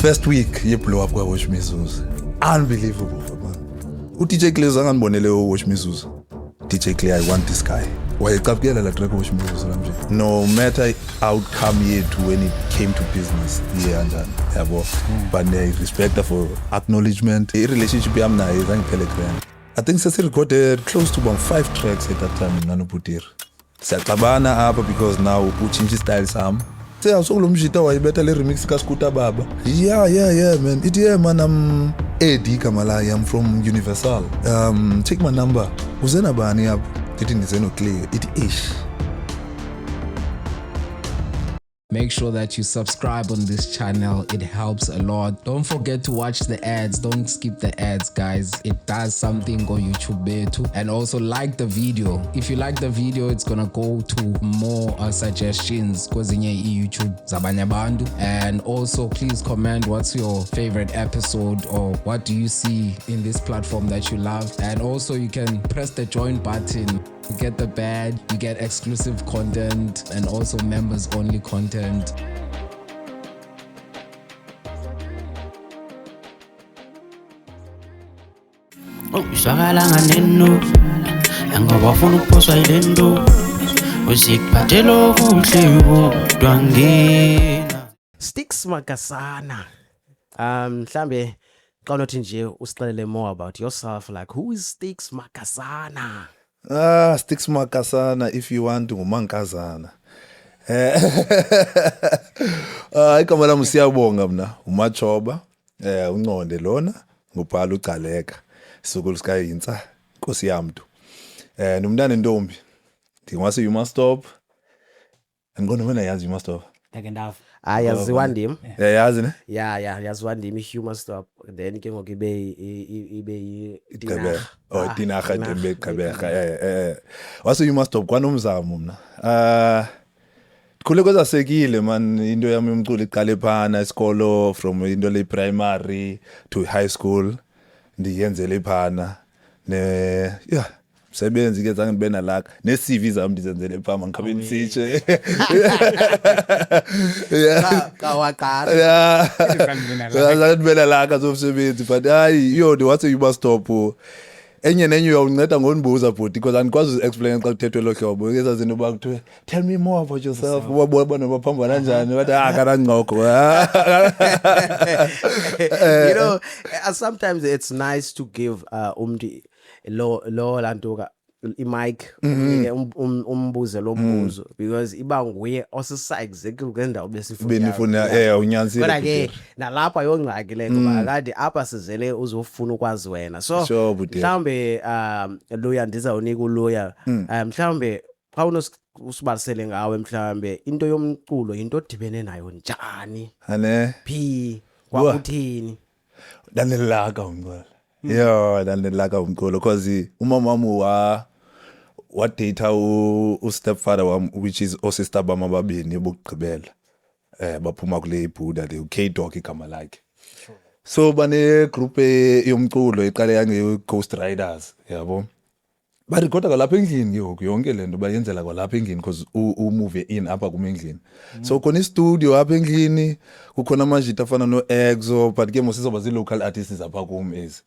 first week ye blow up kwa Watch Me Zuzu. Unbelievable man. DJ Clear zanganibonele Watch Me Zuzu. DJ Clear, I want this guy. Wayecapukela la track Watch Me Zuzu nje. No matter outcome yethu when it came to business, kanjani yabo. But I respect her for acknowledgement. I relationship yami naye zangiphele grand. I think sesi recorded close to about 5 tracks at that time nanobutiri. Siyaxabana apha because now uchinge style sami. Sokulo mjita wayibetha le remix ka Scooter Baba. Yeah man. Yeah man, I'm Eddie Kamala. I'm from Universal. Take my number. Uzena bani apha? Dithi ndizeno clear. It ish. Make sure that you subscribe on this channel. It helps a lot. Don't forget to watch the ads. Don't skip the ads, guys. It does something on YouTube too. And also like the video. If you like the video, it's gonna go to more suggestions kwezinye YouTube zabanye abantu. And also please comment what's your favorite episode or what do you see in this platform that you love. And also you can press the join button. You get the badge, you get exclusive content and also members only content. Uzwakala nganeno yangoba ufuna ukuphoswa yilento uzikuphathela okuhle kodwa ngena Sticks Makasana. Mhlambe xa unothi nje usixelele more about yourself, like who is Sticks Makasana? Sticks Makasana if you want ngumankazana. Igama lami siyabonga mina uMachoba unqonde lona ngubhala uGcaleka isukulu sikayinsa Nkosi yamntu. Nomntana ntombi ngingwase you must stop. Ngibona wena yazi you must stop. Ndakendavu. Yaziwa ndim. Yazi ne? Yeah, yaziwa ndim Humor Stop. Then ke ngoku ibe Gqeberha. Oh Dinarha Tembe Gqeberha. Wase you must stop kwanomzamo mina. Khule kwezasekile man into yami yomculo iqale phana isikolo from into le primary to high school ndiyenzele phana yeah msebenzi ke zange nibe nalaka ne CV zami ndizenzele phama ngikhabe nisitshe kawaqala. Yeah zange nibe nalaka zomsebenzi but hayi what's you must stop. Enye nenye uyawunceda ngonibuza bhuti because andikwazi explain xa kuthethwe lo hlobo ezazinto bakuthiwe tell me more about yourself ubabona baphambana kanjani bathi akanancoko. You know, sometimes it's nice to give umntu lo lantuka imic umbuze lo mbuzo because iba nguye osisa exactly kwendawo benifuna unyanisile kodwa ke nalapha yongxaki le ngoba kade apha sizele uzofuna ukwazi wena so mhlambe loya ndizawunika uloya mhlambe xa usibalisele ngawe mhlambe into yomculo into odibene nayo njani ane phi kwakuthini danelaka umculo danelaka umculo because umama wami what data u stepfather wami which is osister bama babini bokugqibela baphuma kule iBuddha le K-Dog igama lakhe so bane group yomculo iqale yange Ghost Riders yabo barecorda kwalapha endlini yonke lento bayenzela kwalapha endlini because move in apha kumendlini so khona istudio apha endlini kukhona amajita afana no Exo but ke mosizoba zi local artists apha kum is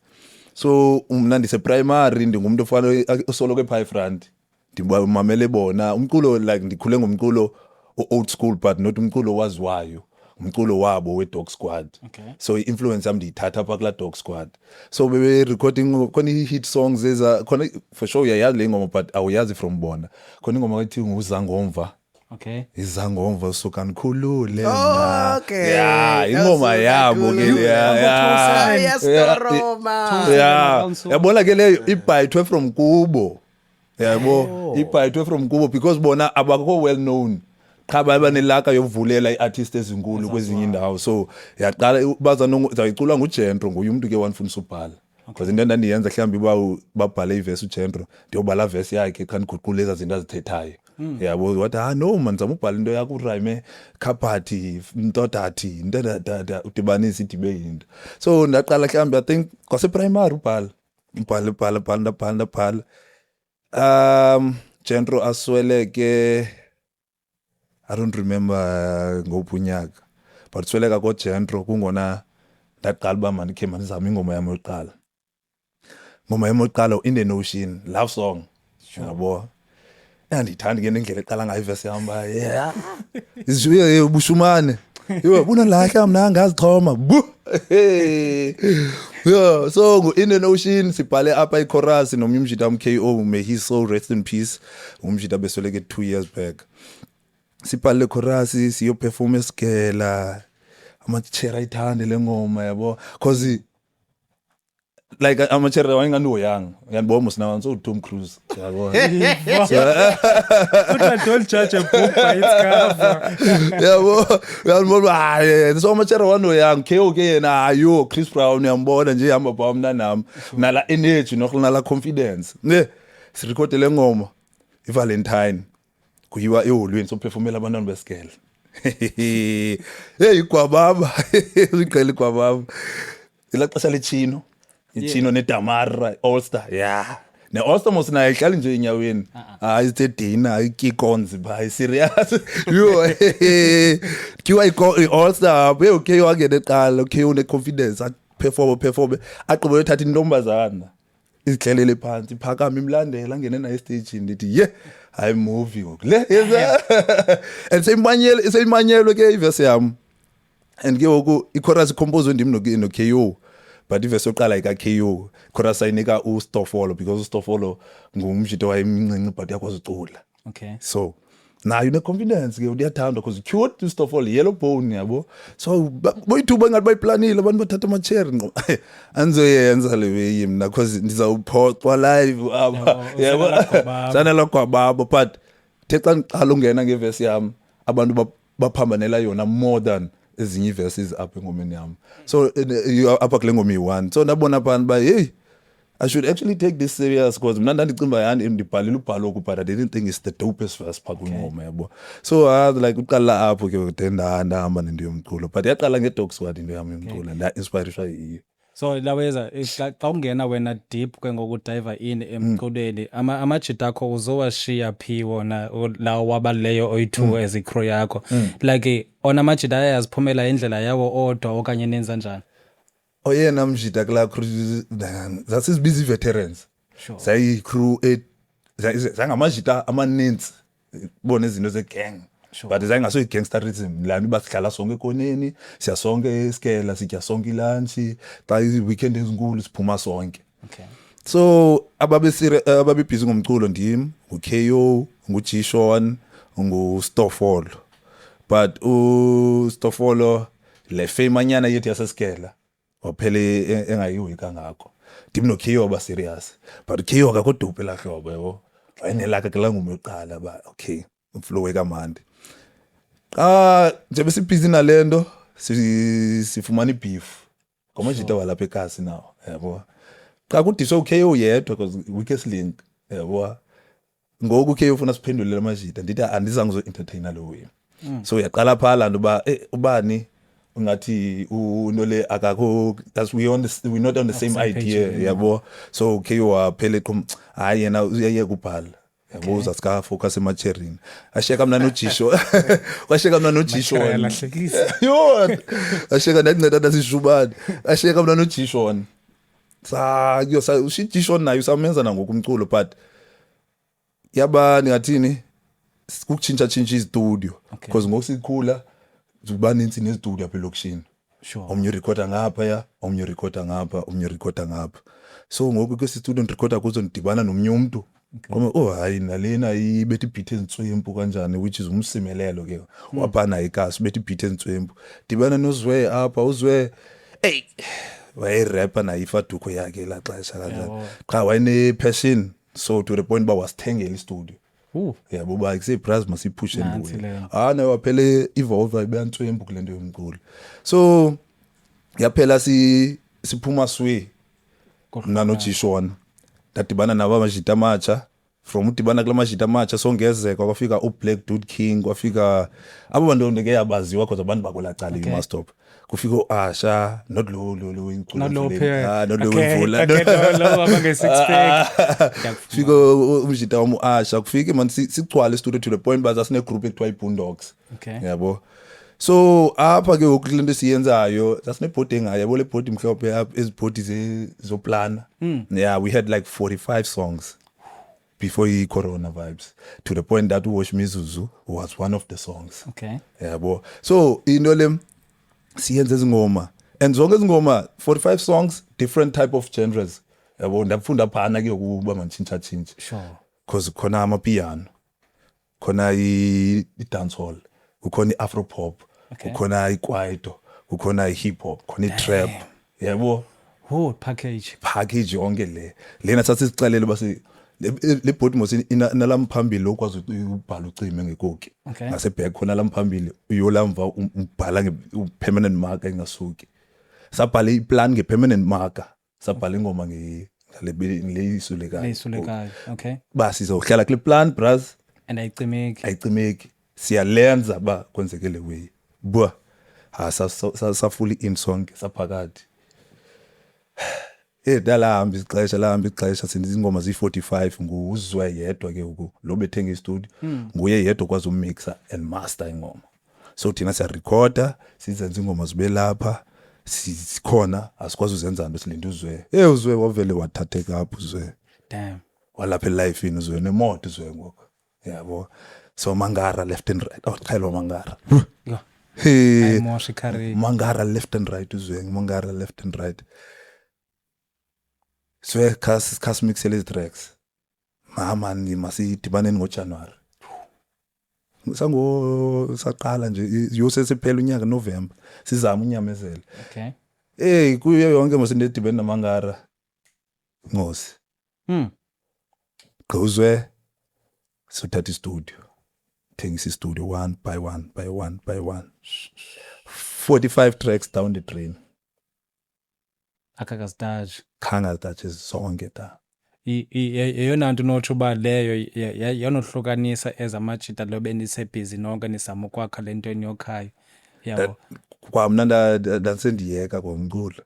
so umna ndise primary ndingumuntu ofana osolo ke phi front ndibamamele bona umculo like ndikhule ngomculo old school but not umculo waziwayo umculo wabo we Dog Squad. So influence yami ndiyithatha apha kula Dog Squad so bebe recording khona hit songs eza khona for sure uyayazi le ngoma but awuyazi from bona khona ingoma ethi nguzangomva. Izangomva suka nikhulule na. Yeah ingoma yabo ke yabona ke leyo ibhayithwe from kubo yabo ibhayithwe from kubo because bona abakho well known cha babanelaka yokuvulela iartist ezinkulu kwezinye indawo so yaqala baza zawicula nguGentro nguye umuntu ke wanifuna ubhala because into endandiyenza mhlawumbe babhale iverse uGentro ndiyobala verse yakhe xa ndiguqula lezi zinto azithethayo yabo wathi no man zama ubhala into yakho urhyme kaphathi ntodathi ndada udibanisa idibe into so ndaqala mhlawumbe I think kwase primary ubhala Gentro asweleke I don't remember ngopunyaka but sweleka koGentro kungona ndaqala uba mandikhe mandizama ingoma yami yokuqala. Ngoma yami yokuqala In the Ocean, love song. Yabo. Andithanda ke nendlela eqala ngayo iverse yami ba yeah. Isibuye ubushumane. Yo buna lahla mina ngazixhoma. Yeah, so In the Ocean sibhale apha ichorus nomnye umjita MKO, may his soul rest in peace. Umjita besoleke 2 years back. Sibhale chorus siyo perform esikela. Amachera ithande lengoma yabo cause like amachera wayengani uyang ngiyabona musina so Tom Cruise yabo Utla don't judge a book by its cover. yabo uyabona so amachera wano yang KO ke yena ayo Chris Brown uyambona nje hamba ba mna nami nala energy nokhlala confidence ne sirekhode lengoma iValentine kuyiwa eholweni so performela abantwana besikele. Hey kwababa iqela kwababa ila xesha lechino ichino neDamara All Star yeah ne All Star mos na ihlala nje enyaweni hayi ithe dina ikikonzi bhayi serious yo kiwa All Star be okay wangena eqala okay une confidence perform aqobo ethatha intombazana izidlelele phansi iphakama imlandela ngene na stage ndithi yeah I movie le and seyimanyelwe ke iverse yami and ke ngoku ichorus compose ndim no KO but iverse oqala ika KO chorus ayinika uStofolo because uStofolo ngumjito wayemncinci but yakwazi ucula. Okay, So now you confidence ke uyathanda because cute uStofolo yellow bone yabo so boyithuba ngathi bayiplanile abantu bathatha ama cherry ngo anzoyenza lewe mina because ndizawuphoxwa live aba yabo sana lokho babo but thexa ngiqala ungena ngeverse yami abantu baphambanela yona more than ezinye verses apha engomeni yami so apha kule ngoma yi1 so ndabona abantu ba hey I should actually take this serious because mna ndandicimba yani ndibhalile ubhalo ku but I didn't think it's the dopest verse pha kwingoma yabo so like uqala apho ke ndahamba nento yomculo but yaqala ngeDog Squad into yami yomculo nda inspiration yiyo. so laweza xa ungena wena deep ke ngokudive in emculweni amajita akho uzowashiya phi wona la wabaleyo oyi2 as icrew yakho like ona amajita ayaziphumela indlela yawo odwa okanye nenza njani? Oyena mjita kula crew that's his busy veterans. Sure. Say crew zangamajita amaninzi bona izinto zegang. Sure. But zangaso igangsterism lana basihlala sonke ekoneni siyasonke esikela sitya sonke lunch xa weekend ezinkulu siphuma sonke. Okay. So ababe busy ngomculo ndim uKO nguGshon nguStofolo but uStofolo le fame anyana yethi yasesikela waphele engayiwi kangakho ndim noKO ba serious but KO akakodupe la hlobo yabo wayinelaka kula ngoma yoqala ba okay umflow ekamandi nje besibhizi nalento sifumana ibeef ngomajita walapha eKasi nawo yabo xa kudiswa uKO yedwa because weakest link yabo ngoku uKO ufuna siphendulele amajita ndithi andizange zo entertainer lo way so yaqala phala lanto ba ubani ungathi unole akakho as we not on the same idea yabo so KO waphele hayi yena uyayeka ubhala yabo uzasika focus emacherini asheka mina noJisho washeka mina noJisho yo asheka ndanceda nasishubani asheka mina noJisho sa uJisho nayo samenza nangokumculo but yaba ngathini ukutshintsha istudio because ngokusikhula zubaninzi nezistudio apha elokishini. Sure. Omnye recorder ngapha ya omnye recorder ngapha omnye recorder ngapha so ngoku ke studio ndirecorder kuzo ndibana nomnye umuntu ngoba hayi nalena ibethi beat ezintswempu kanjani which is umsimelelo ke waphana iKasi bethi beat ezintswempu dibana noZwe apha uZwe hey waye rapper na ifaduko yakhe la xesha kanjani cha wayene passion so to the point ba wasithengela istudio. Yabo ba kuse brass masipushe nduwe na waphele evolve ibantswembu kulento yomculo so yaphela siphuma swe mna noJshon dadibana naba amajita amatsha from udibana kula majita amatsha songezeka kwafika uBlack Dude King kwafika abo bantu ndeke yabaziwa because abantu bakolacala you must stop kufika uAsha not lo Not lo imvula lo abangesiexpect fika umjita wami uAsha kufika man sigcwala studio to the point baza sine group ekuthiwa iBoondocks Okay. yabo So apha ke okulento siyenzayo sasinebhodi engayo yabo le bhodi mhlophe apha ezibhodi zoplana. Yeah, we had like 45 songs before corona vibes, to the point that Wash Mizuzu was one of the songs. Okay. Yabo. So into le siyenza izingoma, and zonke izingoma 45 songs, different type of genres. Yabo, ndafunda phana ke ukuba mantshintsha tshintsha. Sure. Because khona amapiano, khona i-dance hall, kukhona i-afro pop, kukhona ikwaito, kukhona i-hip hop, khona i-trap. Yabo. Oh, package Yonke le. Lena sathi sicalele base le bhodi mos inalamphambili lokwazi ubhala ucime ngekoki. Ngase back khona lamphambili uyolamva ubhala nge-permanent marker engasuki. Sabhala iplan nge-permanent marker. Sabhala ingoma leyisulekayo. Okay. Basi sizohlala kule plan bras and ayicimeki. Siyalenza ba kwenzekele way. Bwa. Safuli in song saphakathi. Dalahamba ixesha sinizingoma zi45 nguzwe yedwa ke lo bethenga istudio nguye yedwa kwazi umixa and master ingoma. So thina siya recorder sizenza ingoma zibe lapha sikhona asikwazi uzenza nto silinda uzwe. Uzwe wavele wathatheka apho uzwe. Damn. Walapha life in uzwe nemoto uzwe ngoku. Yabo. So Mangara left and right. Khayelo Mangara. Yo. Hey. Mangara left and right uzwe. Mangara left and right. So khas mixele tracks. Mama ni masidibane ngoJanuary. Saqala nje yosesiphela unyaka November. Sizama unyamezela. Okay. Kuyo yonke masindidibene naMangara. Ngosi. Gquzwe sothatha istudio. Thengisa istudio one by one. 45 tracks down the drain. Akakastage. Khanga that zonke ta. Eyona nto notsho uba leyo yanohlukanisa ezamajita lobe nisebhizi nonke nisama ukwakha le nto eniyokhaya. Yabo. Kwamna ndasendiyeka komculo.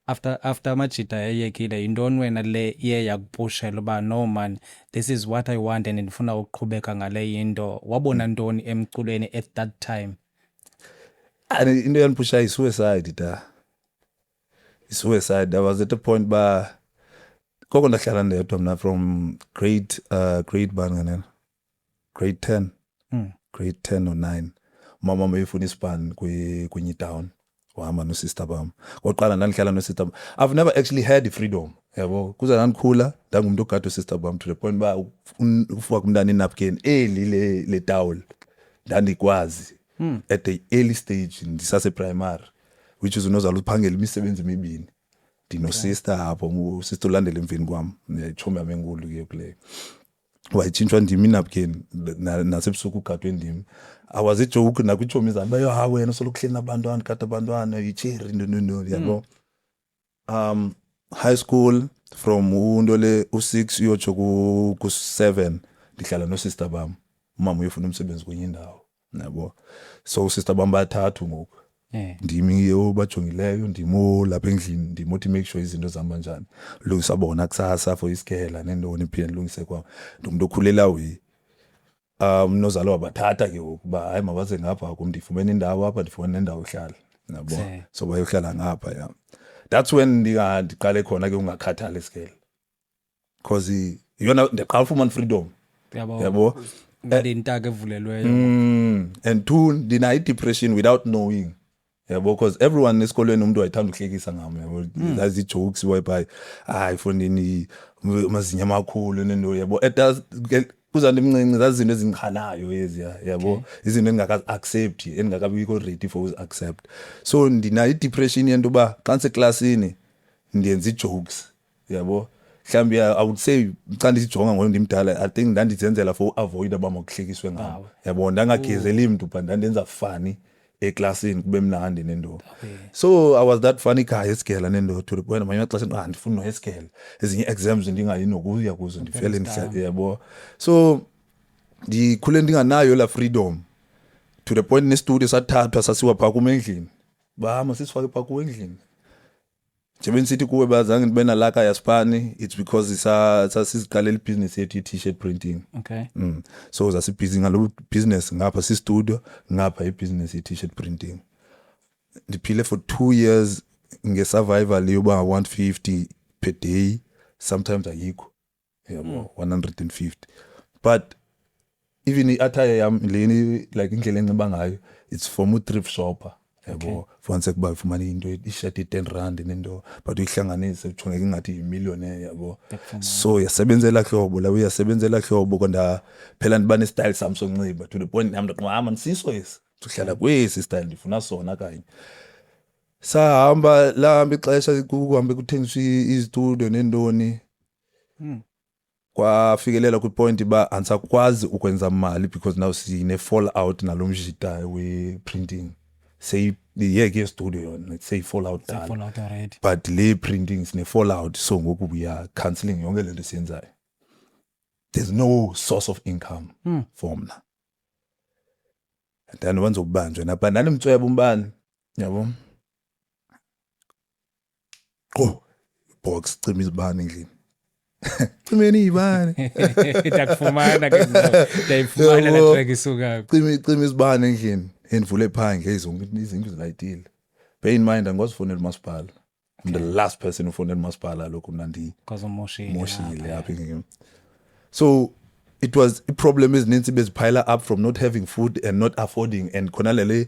After amajita yayekile yintoni wena le iye yakupushela uba no man, this is what I want and ndifuna uqhubeka ngale yinto. Wabona ntoni emculweni at that time? Into yanipusha i-suicide ta. I-suicide. I was at a point ba koko ndahlala ndedwa mna from grade bani grade 10. Grade 10 or 9. Mama mayifuna ispan kwenye town. Wahamba no sister bam. Ngoqala ndandihlala no sister bam. I've never actually had the freedom. Yabo. Kuza ndandikhula ndangumuntu ogada sister bam to the point ba ufaka umntana inapkin le towel. Ndandikwazi at the early stage ndisase primary, which is unozala uphangela imisebenzi emibini. Dino sister apho sister ulandela emveni kwami. Ngiyayichoma yamenkulu ke play. Wayitshintshwa ndimi inapkin nasebusuku ugadwe ndimi. I was a joke na kwichomi zami bayo wena solokuhleli nabantwana kade abantwana yicherry no yabo. High school from undole u6 uyotsho ku7 ndihlala no sister bam. Umama uyofuna umsebenzi kwenye indawo yabo. So sister bam bathathu ngoku. Ndimi obajongileyo ndimo lapha endlini ndimothi make sure izinto zihamba njani. Lungisa bona kusasa for isikela nendoni phi ndilungise kwa umuntu okhulela wi. Mnozalo wabathatha ke ukuba hayi mabaze ngapha kumndifumene indawo apha ndifumene indawo ohlala yabo. So bayohlala ngapha ya. That's when ndiqale khona ke ungakhathali isikela. Because yona ndiqala ufumana freedom. Yabo. Ngintaka evulelweyo. And two, deny depression without knowing. Yabo, because everyone esikolweni umuntu wayithanda ukuhlekisa ngami yabo. That's the jokes whereby ifondini mazinya amakhulu nento yabo. It does kuzanto emncinci zazinto ezingikhalayo eziya yabo. Izinto engingaka accept engingakabikho ready for us accept. So ndina i-depression yento ba xa ngiseclassini ndiyenza i-jokes yabo. Mhlambi I would say xa ndijonga ngoku ndimdala I think ndandizenzela for avoid abamakuhlekiswe ngabo. Yabo ndangagezeli umuntu but ndandenza funny eclassini kube mnandi nento. So I was that funny guy esigela nento to the point manje xa ndifuna noesigela ezinye exams ndingayi nokuya kuzo ndifele yabo. So ndikhule ndinganayo la freedom to the point ne studio sathathwa sasiwa pha kumendlini. Ba masisifake pha kuendlini. njengoba sithi kuwe bazange ndibe nalaka yaspani, it's because sasiziqalela ibhizinesi yethu i-t-shirt printing. Okay. So zasibhizi ngalo business ngapha si-studio ngapha ibhizinesi ye-t-shirt printing. Ndiphile for 2 years nge-survival yoba 150 per day, sometimes ayikho, yabo 150. But even i-attire yam leni like indlela enxiba ngayo, it's from u-thrift shopper, yabo. Fonse kuba ufumana into i-shirt i-R10 nento, but uyihlanganise ujonge ingathi yi-millionaire, yabo. So yasebenzela hlobo la uyasebenzela hlobo konda phela ndiba ne-style sam sonxiba to the point nam ndiqhama nisiso esi sihlala kwesi style ndifuna sona kanye. Sahamba lahamba ixesha kuhambe kuthengiswa istudio nendoni. Kwafikelela ku point ba ansakwazi ukwenza imali because now sine fall out nalomjita we printing. Say ke studio yona say fall out done. Fall out already. But le printing sine fall out, so ngoku we are cancelling yonke lento siyenzayo. There's no source of income for mna. And then wenza ukubanjwa na banana mtsweba umbani, yabo. Box cima izibane endlini. Cimeni ibane. Ndakufumana ke ndayifumana la track isuka. Cima izibane endlini. Endvule phandle izonke izinto zilayitile. Bear in mind angozifonela umasipala. I'm the last person ufonela umasipala lokho mnandi. Because moshile Yapha ngeke. So it was a problem ezininzi bezipile up from not having food and not affording, and khona lele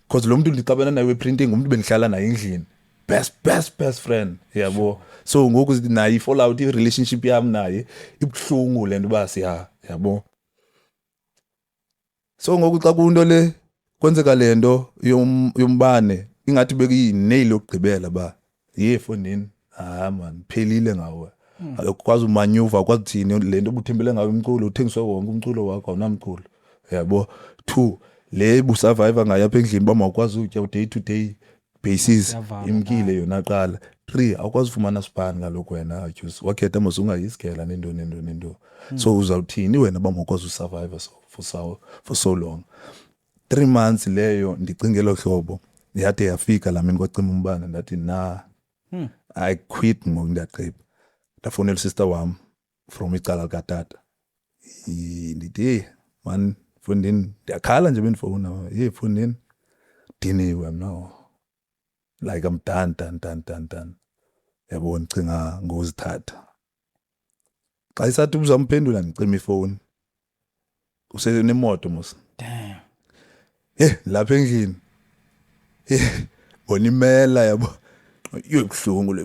because lo muntu ndixabana naye printing umuntu bendihlala naye endlini. Best friend, yabo. So ngoku nayi fall out i relationship yami naye ibhlungu lento ba siya, yabo. So ngoku xa kunto le kwenzeka lento yombane ingathi bekuyinail yokugqibela ba yefonini man phelile ngawe. Akwazi umaneuver kwathini lento obuthembele ngayo umculo uthengiswe wonke umculo wakho awunamculo, yabo. 2 le bu survivor ngayapha endlini ba mawukwazi utya day to day basis imkile yona qala. 3 awukwazi ufumana span ngaloko wena juice wakhetha mos ungayisigela nento. So uzawuthini wena ba mawukwazi usurvive for so long. 3 months leyo ndicingelo hlobo yade yafika la mina kwacima umbane ndathi I quit ngoku ndaqhipha. Ndafonela sister wami from icala likatata. Ndithi man Fundini ndiyakhala nje bendifowuna Fundini diniwe mna like I'm done. Yabo ndicinga ngozithatha. Xa isathi uzamphendula ngicima ifoni. Usenemoto mos. Damn. Lapha endlini. Bonimela yabo. Yekuhlungu le.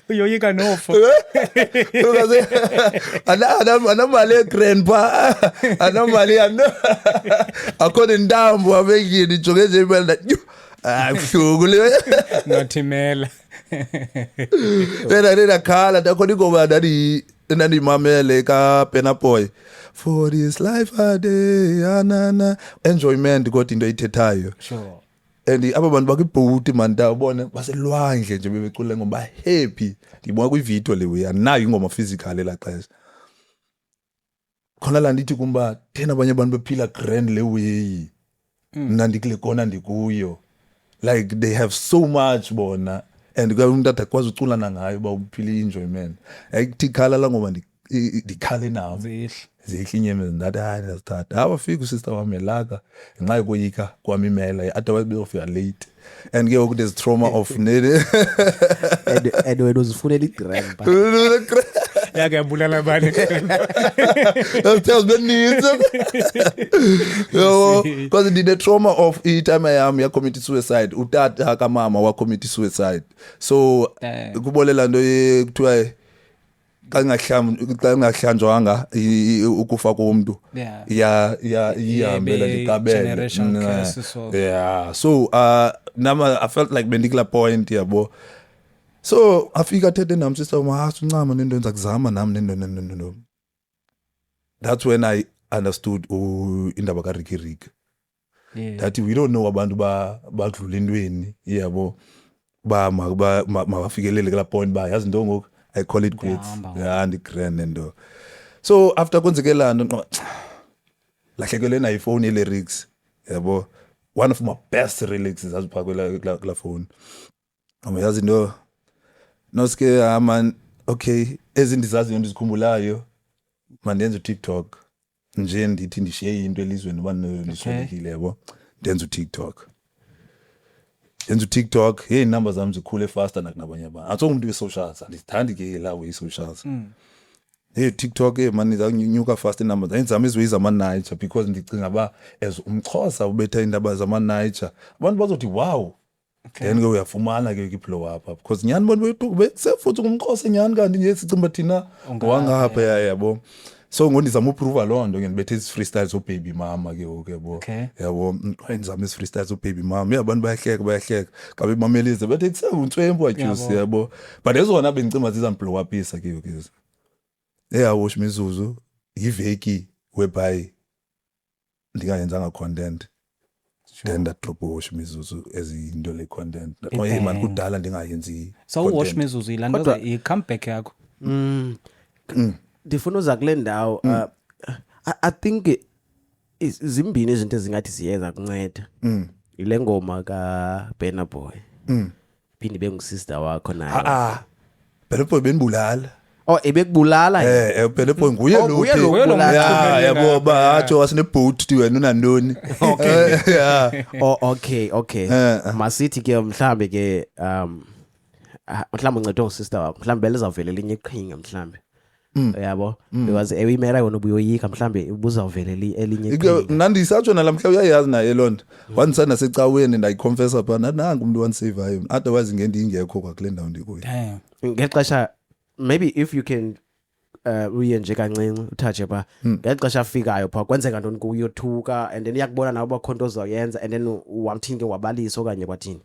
Uyoyika nofo. Ukaze anamali egrandpa. Anamali akhona intambo abengini ijonge nje imali kuhlungu le. Nothimela. Nena khala ndakhona ingoma nandimamele ka Pena Boy. For this life a day anana enjoyment kodwa into ayithethayo. Sure. And aba bantu bakibhuti man ndabona baselwandle nje bebecula ngoba happy. Ngibona kwivideo lewe anayo ingoma physical elaxesha. Khona la ndithi kumba thena abanye abantu bephila grand le way. Mna ndikule kona ndikuyo. Like they have so much bona, and umuntu atakwazi uculana ngayo ba uphila enjoyment. Ayithi khala la ngoba ndikhale nawo. Zihle inyemezi ndathi ndazithatha. Abafika usister wami elaka ngenxa yokoyika kwami imela otherwise bezofika late. And ke ngoku there's trauma of nede. And wena uzifunela igrandpa. Yakabulala bani. Tells me needs. Yo, because the trauma of each time I am commit suicide. Utata kamama wa commit suicide. So kubolela nto kuthiwa xa ngahlanjwanga ukufa komuntu ihambela likabele. Yeah, so I felt like bendikula point yabo. So afika thethe nam sister uncama nento enza kuzama nami nento. That's when I understood indaba ka Ricky. That we don't know abantu badlula intweni yabo ba mabafikelele kula point ba yazi into ngoku I call it quits. Yeah, and grand endo. So after konzekela no lahlekelwe na iphone lyrics yabo one of my best relics zaziphakwe la phone. Uyazi into noske man okay ezindizazi ndizikhumbulayo mandenza uTikTok nje ndithi ndishiye into elizweni baniswelekile yabo ndenza uTikTok. Yenza uTikTok hey numbers zami zikhule faster nakunabanye abantu. Atho umuntu we-socials andithandi ke lawo i-socials. Hey TikTok man izanyuka fast numbers. Ayenzama izwe ama-Niger because ndicinga as umXhosa ubetha indaba zama-Niger. Abantu bazothi wow. Then ke uyafumana ke blow up because nyani bona besefuthi kumXhosa nyani kanti nje sicimba thina wangapha yabo. So ngondizama uprove londo ngenibethe isi freestyles o baby mama ke yabo. Yabo ngizama isi freestyles o baby mama. Yabantu bayahleka kabe mamelize bethe kuseuntswembo ajuice yabo. But ezona bengicimba zizamblow upisa ke yokezo. Wash mizuzu iveki whereby ndingayenzanga content then that drop wash mizuzu ezinto le content ngoba man kudala ndingayenzi so wash mizuzu ilandoza i comeback yakho ndifuna uza kule ndawo I think izimbini izinto ezingathi siyenza kunceda ile ngoma ka Burna Boy phinde bengisister wakho naye Burna Boy benibulala ebekubulala Burna Boy nguye lo yabo batsho wasine boat wena unandoni okay masithi ke mhlambe ke mhlambe uncedwe usister wakho mhlambe belizavela elinye iqhinga mhlambe yabo because ewimera yona ubuyoyika mhlambe ubuzavela elinye iqhinga nandisatsho nalamhla uyayazi naye lonto wanisana secaweni ndayiconfessa phana nangu umuntu wanisave otherwise ngendingekho kwakule ndawo ndikuyo ngexesha maybe if you can uye nje kancinci uthathe ba ngexesha afikayo pha kwenzeka ntoni kuyothuka and then yakubona nawe bakhonto ozayenza and then wamthinke wabalisa okanye kwathini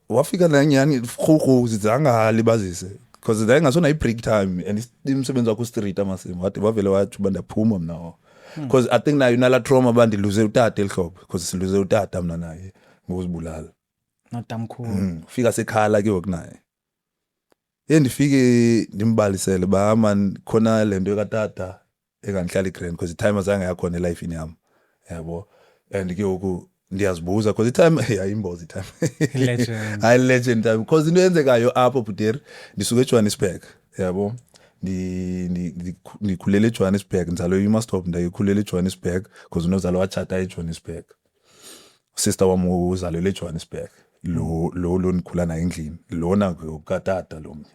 wafika nanyani khukhu zizanga libazise because then ngasona i-break time and imsebenzi wakho street amasimo wathi bavele wathi bandaphuma mina because I think nayo nala trauma bandiluze utata elihlobo because siluze utata mina naye ngokuzibulala notamkhulu fika sekhala ke okunaye ndifike ndimbalisele ba man khona lento ekatata ekangihlala igrand because time azange yakhona life in yami yabo and ke oku ndiyazibuza because time ayimbozi time legend time because into yenzekayo apho Buteri ndisuke eJohannesburg yabo ndikhulele eJohannesburg ngizalwe eMastop ndayikhulele eJohannesburg because unozalo wachata eJohannesburg sister wami uzalwe eJohannesburg lo nikhula naye endlini lona ukatata lo mnye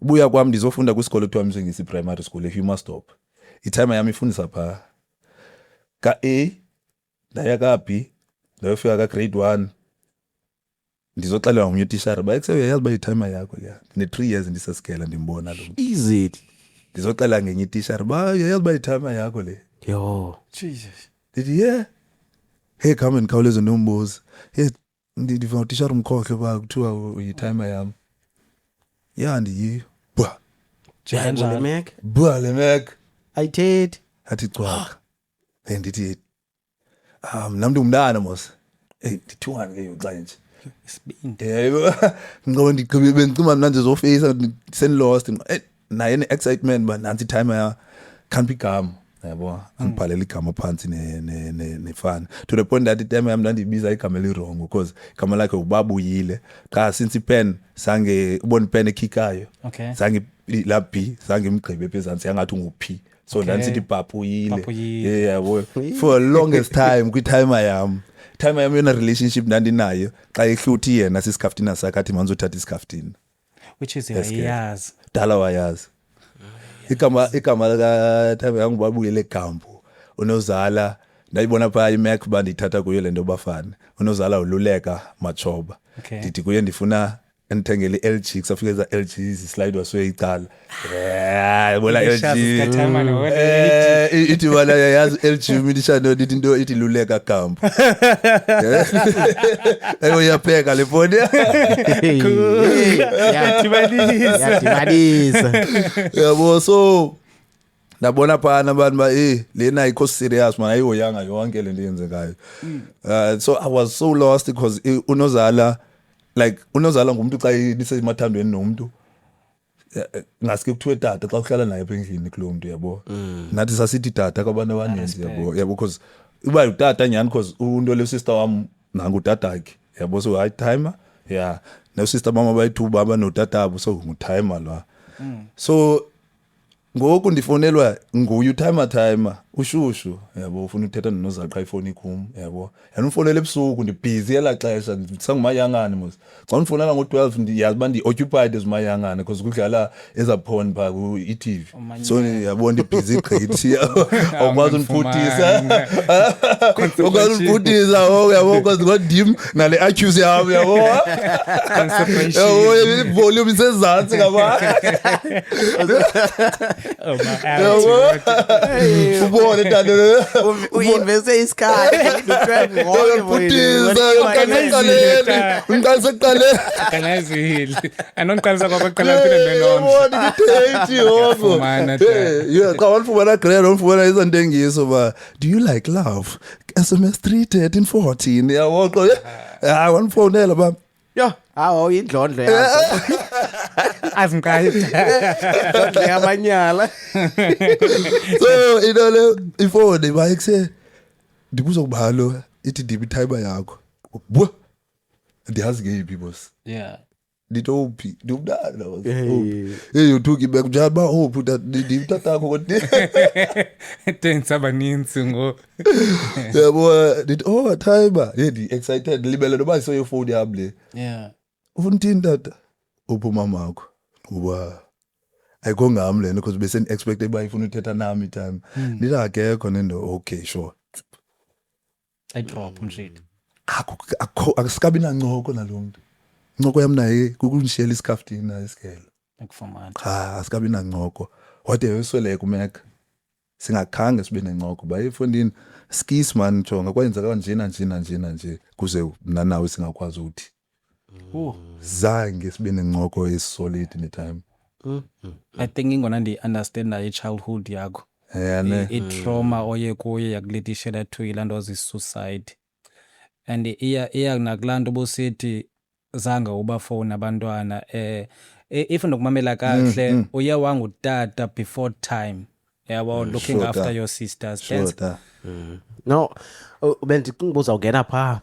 ubuya kwami ndizofunda kwisikole ekuthiwa Msengisi primary school eHumastop itime yami ifundisa pha ka A ndaya ka B ndayofika ka grade 1 ndizoxelwa ngomnye utishara bayeseyazi ba itime yakho ya ne 3 years ndisasikela ndimbona lo easy ndizoxela ngenye itishara bayazi ba itime yakho le yo Jesus did yeah hey come and khawuleza nombuzo hey ndiva utishara umkhokhe ba kuthiwa itime yami ya ndiyi bwa le mek ayithethe athi cwaka ndithi namntu umntana mos ndithungane ke yoxa nje isibindi yebo ngoba ndigqibe bengicima mna nje zofacea senlost naye ne-excitement ba nansi time ya can't be calm yabo angibhalela igama phansi nefana to the point that itime yami ndandibiza igama elirong because igama lakhe ubabuyile xa since ipen sange ubona ipen ekhikayo sange la B sange imgqibe phezantsi yangathi nguphi so ndanisithi babuyile yabo for the longest time kwi-time yami yona relationship ndandinayo xa ehluthi yena sisikaftina sakhe athi manzi uthatha isikaftina which is yazi dala wayazi igama laka time yangu babuyele eGambo unozala ndayibona pha iMac bandithatha kuyo lento bafana unozala ululeka Machoba ndithi kuye ndifuna endithengele LG kusafika eza LG slide waswe icala yabona LG ithi wala yazi LG midishano ndithi into ithi luleka Gambo uyapheka le phone yadibanisa yabo so ndabona phana abantu ba lena ayikho serious man ayihoyanga yonke lento yenzekayo so I was so lost because unozala ngumuntu xa nisemathandweni nomuntu ngaske kuthiwe tata xa uhlala naye apha endlini kulo muntu yabo nathi sasithi tata kwabantu abaninzi yabo because uba utata nyani because unto le sister wami nangu utatakhe yabo so high timer yeah no sister mama bayithuba abanotata abo so ngutimer la so ngoku ndifonelwa nguye utimer ushushu yabo ufuna uthetha noZaqa iphone ikhum yabo yana umfonela ebusuku ndibusy ela xesha ngisangumayangane mos xa unifonela ngo12 ndiyazi ba ndi-occupied ezimayangane because kudlala ezaphone pha ku-e-TV so yabo ndibusy gqithi awukwazi uniphutisa ukwazi uniphutisa yabo because ngodim nale accuse yabo yabo volume isezantsi ngaba ubone tando uinveste isikhathi ngiqalise kuqaleni kanazile anoniqalisa kwakuqala phinde benomsha xa wanifumana grade wanifumana izantengiso ba do you like love SMS 31314 yabo wanifowunela ba yo hawo indlondlo yakho azimqayida yamanyala so le ifone bayekuse ndibuza kubalo ithi ndiphi type yakho bwa ndiyazi ngeyiphi boss yeah nditophi ndimdala hey uthuki bekunjani ba uphuta ndimtatakho kodwa tensa baninzi ngo yabo ndithi type hey excited libele noba isoyo phone yami le yeah ufuna uthini tata uphuma mamakho uba ayikho ngami lena because bese expect uba ifuna uthetha nami time ndithi akekho nendo okay sure I drop mshit akusikabi nancoko nalomntu incoko yami naye kukunishela isikhaftini naye isikelo ekufumana asikabi nancoko wade wesweleka umeka singakhange sibe nencoko ba efondini skis man jonga kwenza nje kuze mina nawe singakwazi ukuthi zange sibe nencoko esolid in the time I think ingona ndi-understand nayo i-childhood yakho i-trauma oye kuyo yakulethishela to ilanto zi-suicide and iya nakulaa nto busithi zange ubafowuni abantwana if nokumamela kakuhle uye wangutata before time yabo looking after your sisters no bendicinga uzawungena phaa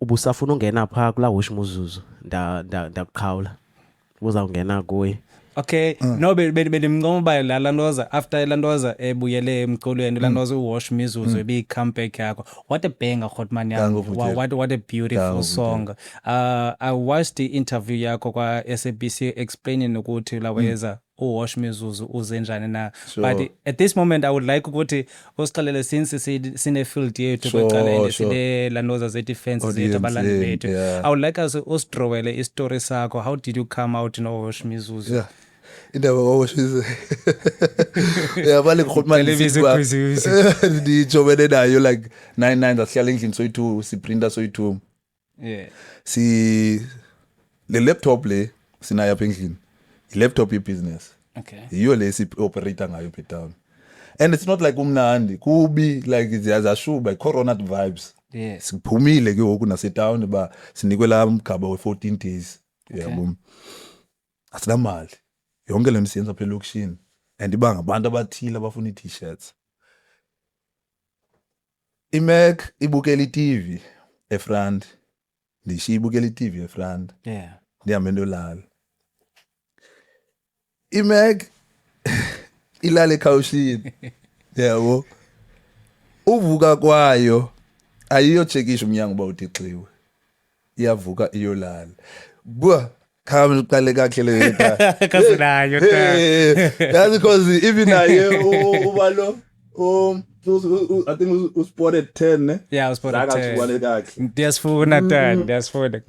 ubusafuna ungena phaa kulaa wish muzuzu ndakuqhawula uzawungena kuye okay no bendimncoma lantoza after lantoza ebuyele emcolweni lantoza uwash mizuzu ebiyi-comeback yakho what a banger Hotman yam what a beautiful song I watched the interview yakho kwa-SABC explaining ukuthi laweza uwash mizuzu uze njani na but at this moment I would like ukuthi usixelele since sine-field yethu kwecaleni sine lantoza ze-defense zethu abalandi bethu I would like us usidrowele istory sakho how did you come out no-wash mizuzu indaba wawashize yabale Hotman ndijobene nayo like 99 asihlala endlini soyi-2 siprinta soyi-2 yeah le laptop le sinayo apha endlini i-laptop ye-business okay yiyo le si-operata ngayo phe town and it's not like umnandi kubi like ziyazashuba i-corona vibes siphumile ke ngoku nasetown ba sinikwe laa mgaba we-14 days yabo asinamali yonke le nto siyenza pha elokishini and iba ngabantu abathile abafuna ii-t-shirts iMac ibukela i-TV efront ndishiya ibukela i-TV efront ndihambe ndolala iMac ilale ekhawushini yabo uvuka kwayo ayiyotshekisha umnyango uba utixiwe iyavuka iyolala bwa khama uqale kahle le kasinayo that's because even naye ubalo I think uspotted 10 ne yeah uspotted 10 kahle ndiyasifuna tani ndiyasifuna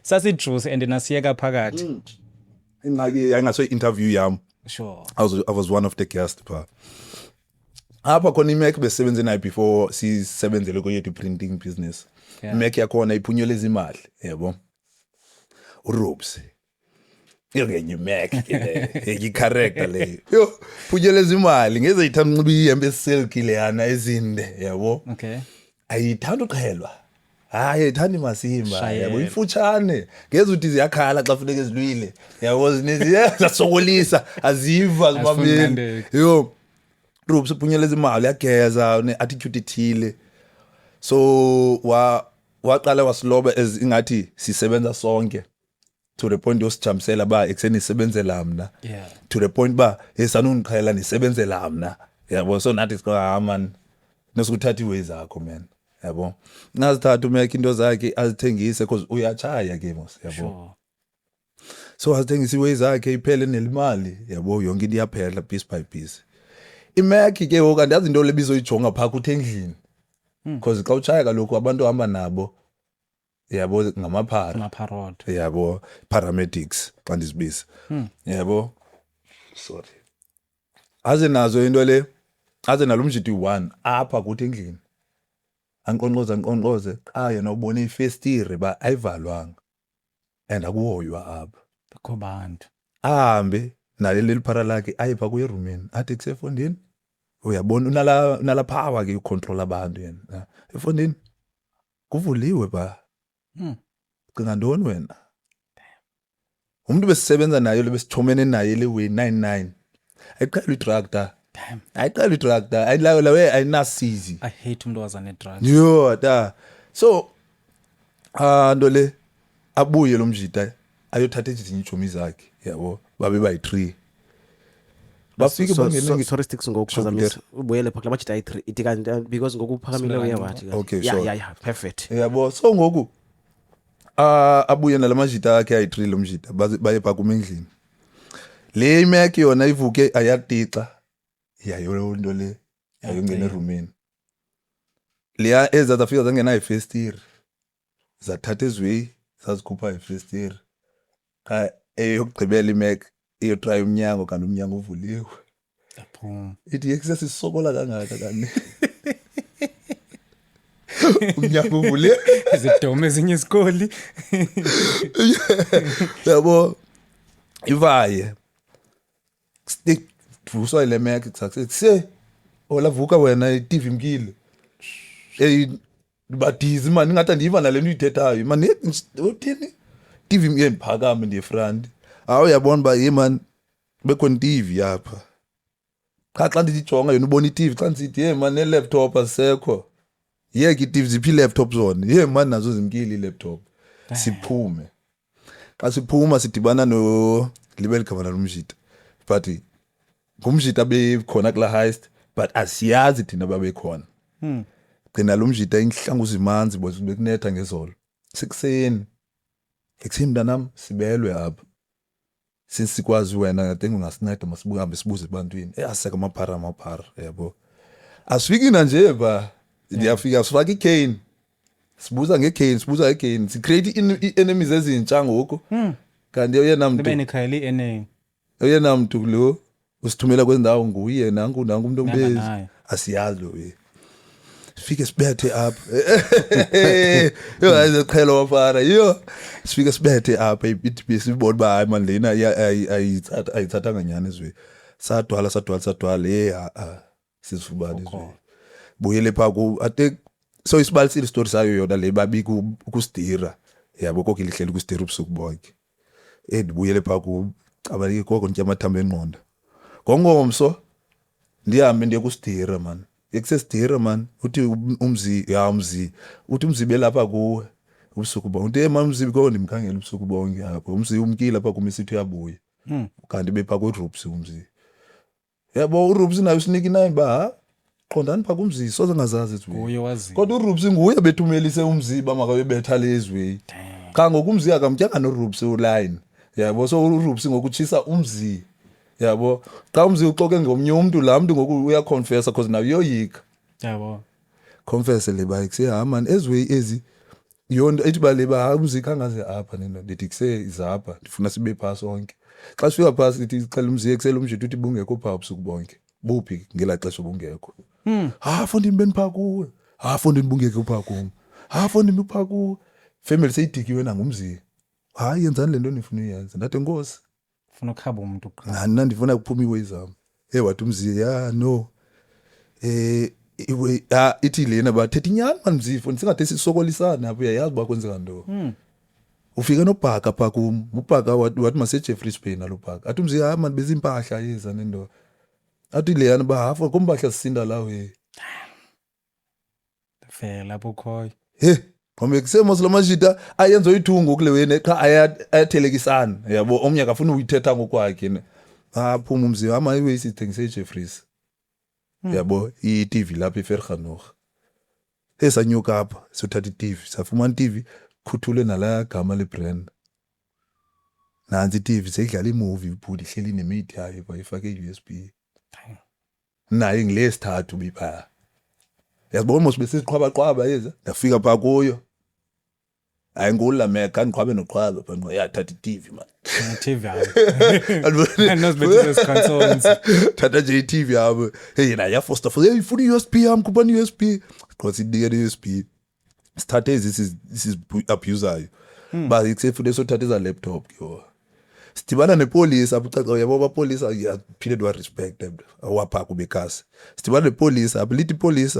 sasijuice and nasiyeka phakathi ingaki yangaso interview yami sure I was one of the guests pa apha khona iMac besebenze nayo before sisebenzele kwethu printing business iMac yakhona iphunyele izimali yebo uRobes ngenye Mac ke character le yo phunyele izimali ngeze ithanda unxiba ihembe esilk leyana ezinde yabo okay ayithanda uqhelwa hayi ithanda masimba yabo ifutshane ngeze uthi ziyakhala xa funeke zilwile yabo zineziyasokolisa aziva zimameli yo Rubes uphunyeleza imali yageza une-attitude ethile so waqala wasiloba as ingathi sisebenza sonke to the point yosijamisela ba ekseni isebenzela mna to the point ba esanungiqhela nisebenzela mna yabo so nathi siqala man nesukuthatha iways zakho man yabo ngazithatha umeke into zakhe azithengise because uyachaya ke mos yabo so azithengisa iways zakhe iphele nelimali yabo yonke into iyaphela piece by piece imeki ke okandazi into lebizoyijonga phaka uthe endlini because xa uchaya kaloku abantu hamba nabo yabo ngamaphara yabo paramedics xa ndizibiza yabo sorry aze nazo into le aze nalomjiti 1 apha kuthi endlini anqonqoze qha yena ubone ifestire ba ayivalwanga and akuhoywa apha akho bantu ahambe naleli phara lakhe ayipha kuye roomini athi kusefondini uyabona unala power ke ucontrol abantu yena efondini kuvuliwe ba cinga ntoni wena umuntu besisebenza naye lebesithomene naye le way 99 ayiqala itractor ayilawe ayinasizi I hate umuntu wazane drugs yo da so ndo le abuye lo mjita ayothatha ezinye ichomi zakhe yabo babe bayi3 bafike bangene sorry sticks ngokuphazamisa ubuyele phakla majita i3 ithi kanti because ngokuphakamile uyawathi okay yeah perfect yabo so ngoku abuye nalamajita akhe ayi3 lo mjita baye phaka umendlini le imeke yona ivuke ayatixa yayo into le ayongena eroomini leya ezafika zangena ifestire zathatha ezwi zazikhupha ifestire eyokugqibela imeke iyotry umnyango kanti umnyango uvuliwe aphuma ithi eksesisokola kangaka kanti umnyango uvuliwe izidome ezinye isikoli yabo ivaye stick vuswa ile meke kusakusethi olavuka wena iTV imkile badizi mani ngathi andiva nale nto uyithethayo mani uthini TV imphakame ndiyefront uyabona ba ye man bekhona TV apha xa ndijonga yena ubona iTV xa ndisithi hey man ne-laptop asekho yeke iTV ziphi laptop zona hey man nazo zimkile i-laptop siphume xa siphuma sidibana no libeli gavana lomjita but ngumjita bekhona kula heist but asiyazi thina babekhona gcina lo mjita inhlanguza imanzi boze bekunetha ngezolo sikuseni ekuseni mntanam sibelwe apha sinsikwazi wena ngathi ngasinceda masibuhambe sibuze ebantwini aseka amaphara yabo asifiki na nje ba ndiyafika sifaka icane sibuza ngecane sibuza ngecane sicreate enemies ezintsha ngoku kanti oyena muntu benekhayeli ene oyena muntu lo usithumela kwendawo nguye nangu umuntu ombezi asiyazi lo sifike sibethe apha yo ayiqhela wafara yo sifike sibethe apha iBTB sibona ba hayi man lena ayithatha nganyana ezwe sadwala sisifubani ezwe buyele phaka ate so isibalisile story sayo yona le babi kusitira yabo kokho lihleli kusitira ubusuku bonke ndibuyele phaka abali kokho ntya amathamba enqonda ngongomso ndihambe ndiye kusitira man eksesitira man uthi umzi uthi umzibe lapha kuwe ubusuku bonke uthi man umzibe ko ndimkhangela ubusuku bonke apho umzi umkile lapha kumisithi uyabuya kanti bepha kweRubes umzi yabo uRubes nayo siniki nayo ba qondani phaka umzi soze ngazazi kuye wazi kodwa uRubes nguye bethumelise umziba makabetha lezwe cha ngokumzi akamtyanga noRubes uline yabo so uRubes ngokuchisa umzi yabo xa umzi uxoke ngomnye umuntu la muntu ngoku uyaconfessa because nayo uyoyika yabo confess le bike say man ezwe ezi yonto ethi baleba umzi kangaze apha nina ndithi kuse izapha ndifuna sibe phasi sonke xa sifika phasi ithi cela umzi eksela umjito uthi bungekho pha ubusuku bonke buphi ngela xesha bungekho fondini benipha kuwe fondini bungekho pha kum fondini upha kuwe family seyidikiwe nangumzi yenzani lento nifuna uyenza ndathi Nkosi ufuna ukukhaba umuntu nani ndifuna ukuphuma iways zami wathi umzi no iwe ithi lena bathethe inyani manzifo singathe sisokolisana apho uyayazi ba kwenzeka ndo ufika nobhaka pha kum ubhaka wathi mase Jeffrey's Bay nalo bhaka athi umzi man bezimpahla yeza nendo athi leyana bahafa kumbahla sisinda lawe vele lapho khoyo ngoba kusemo silamajita ayenza uyithungu kule wena cha ayathelekisana yabo omnye akafuna uyithetha ngokwakhe ne aphuma umzi ama highway sithengise Jeffries yabo i-TV lapha eFergenoeg esanyuka apha sothatha i-TV safumana i-TV khuthule nala gama lebrand nansi i-TV seyidlala imovie ibhudi ihleli nemedia yayo bayifake USB naye ngilesithathu bipha yazibona mos bese siqhwaba yeza ndafika pha kuyo ayingula meka ngiqhwabe noqhwaba bani yathatha i-TV man TV anozibethile siconsoles thatha nje i-TV yabo hey na ya foster for hey funa USB yami kupani USB because idike USB sithathe this is abuser ba ikusefuna sothatha eza laptop yo sidibana nepolice abucaca yabo bapolice yaphinde wa respect them awapha kubekasi sidibana nepolice ability police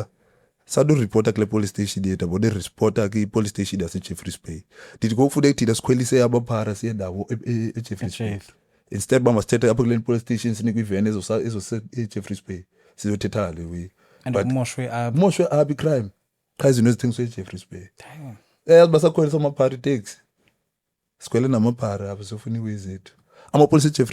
sadu reporter kule police station yethu abone reporter ki police station yase Jeffreys Bay did go futhi ekuthina sikhwelise abaphara siye ndawo eJeffreys Bay instead bama sithethe apho kule police station sinikwe ivene ezo eJeffreys Bay sizothetha le we and moshwe up crime cha izinto ezithengiswe eJeffreys Bay basakhwelisa amaphara taxi sikwele namaphara apho sofuna iwezethu amapolice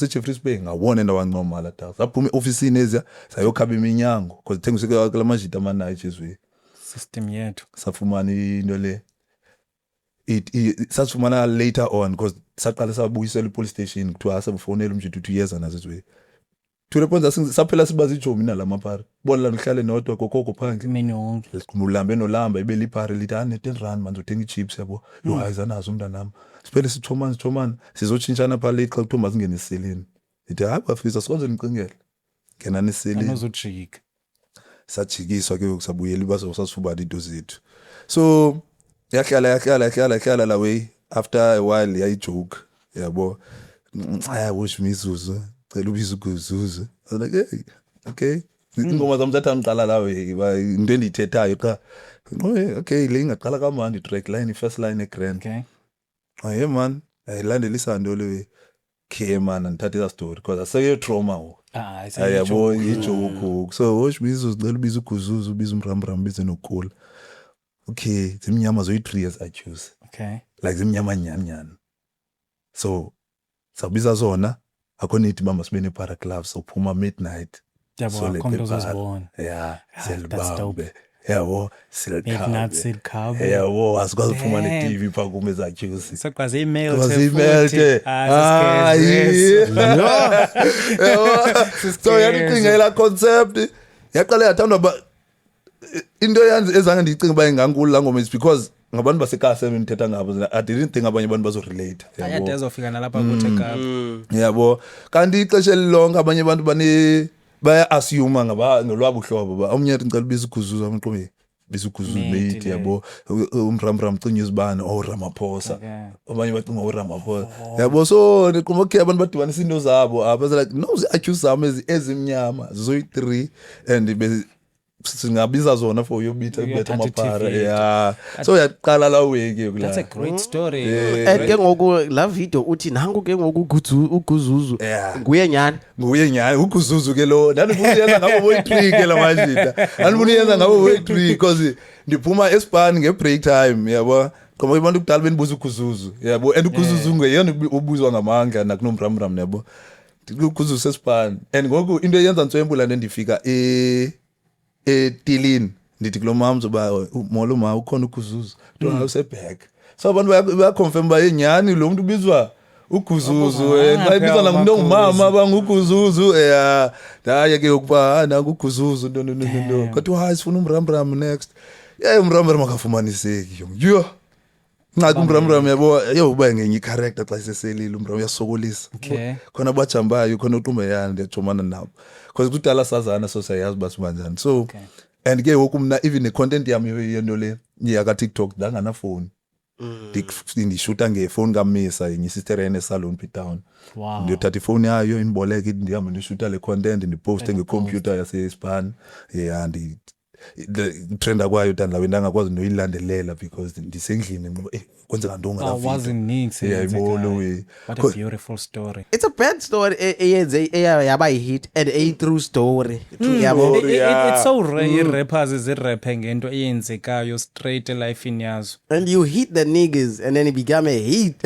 eJeffreys Bay ngawona ndawancomala ta saphuma eofisini ezia sayokhaba iminyango because thengiswe kula majita amanayo Jezwe system yethu safumana into le safumana later on because saqala sabuyisela ipolice station kuthiwa asabufonela umjito 2 years nazo to the point saphela sibazi ijomi nalamaphara bona la ngihlale nodwa kokoko phansi mina wonke simulambe nolamba ibeli phara lithi 10 rand manje uthenga ichips yabo yo hayiza nazo umntanami siphele sithomana sizotshintshana pha late xa kuthoma singene eseleni ithi hayi bafisa sikwenze niqingela ngena neseleni anozojika sajikiswa ke kusabuyela baso sasifubana into zethu so yahlala la way after a while yayijoke yabo wash mizuzu cela ubiza ukuzuzu I was like hey okay ingoma zami zathi ngiqala lawe into endithethayo cha okay le ingaqala kamandi track line first line grand okay hey man ayilandela isando le ke man ngithatha eza story because aseke trauma ayabo ijoke so wash mizuzu cela ubiza ukuzuzu ubiza umramram bize nokula okay zimnyama zoyi3 years I choose okay like zimnyama nyanyana so sabiza zona akoniti mama sibene para clubs uphuma midnight yabo konto zozibona that's dope yabo midnight silkhaba yabo asikwazi uphuma ne-TV pha kume zajuice sakwazi email so yanicingela concept yaqala yathandwa into yanzi ezange ndiyicinga ba ingankulu la ngoma is because ngabantu basekase nithetha ngabo I didn't think abanye abantu bazorelate yabo azofika nalapha kuthi kapa yabo kanti ixesha elilonke abanye abantu baya assume nolwabo uhlobo ba omnye ngicela ubiza ukuzuza amqobe biza ukuzuza mate yabo umramram cinye izibane Ramaphosa abanye bacinga Ramaphosa yabo so niqoma okay abantu badibanisa into zabo apha like no accuse zami ezimnyama zoyi3 and singabiza zona for uyobitha kubetha amaphara so yaqala la weke that's a great story ke ngoku la video uthi nangu ke ngoku ukuzuzu nguye nyani ukuzuzu ke lo ndanibuyenza ngabo boy3 ke la majita ndanibuyenza ngabo boy3 because ndiphuma eSpan ngebreak time yabo ngoba abantu kudala benibuza ukuzuzu yabo and ukuzuzu ngeyona ubuzwa ngamanga nakunomramram yabo ukuzuzu seSpan and ngoku into eyenza ntswembula ndifika etilini ndithi kulo mama zoba molo ma ukhona ukuzuzu to awuseback so abantu bayaconfirm ba yenyani lo muntu ubizwa ukuzuzu xa ibizwa namuntu ongumama bangukuzuzu daye ke ukuba nakukuzuzu no kodwa hayi sifuna umramram next umramram akafumaniseki yo nqa umramram yabo uba ngenye icharacter xa iseselile umramram uyasokolisa khona bajambayo khona uqumbe yana ndiyajomana nabo because kudala sazana so sayazi basibanjani so and ke woku mina even the content yami yento le yaka TikTok dangana phone ndishuta ngefone kaMisa ngisister ene salon P-town ndiyothatha ifone yayo indiboleke ndihamba ndishuta le content ndiposte ngecomputer yase Span the trend akwayo tani lawo ndangakwazi noyilandelela because ndisendlini kwenzeka ntoni Awazi nix yayibolo we. What a beautiful story. It's a bad story eyenze yaba hit and a true story. Yabo. It's so rare rappers ziraphe ngento eyenzekayo straight life in yazo. And you hit the niggas and then it became a hit.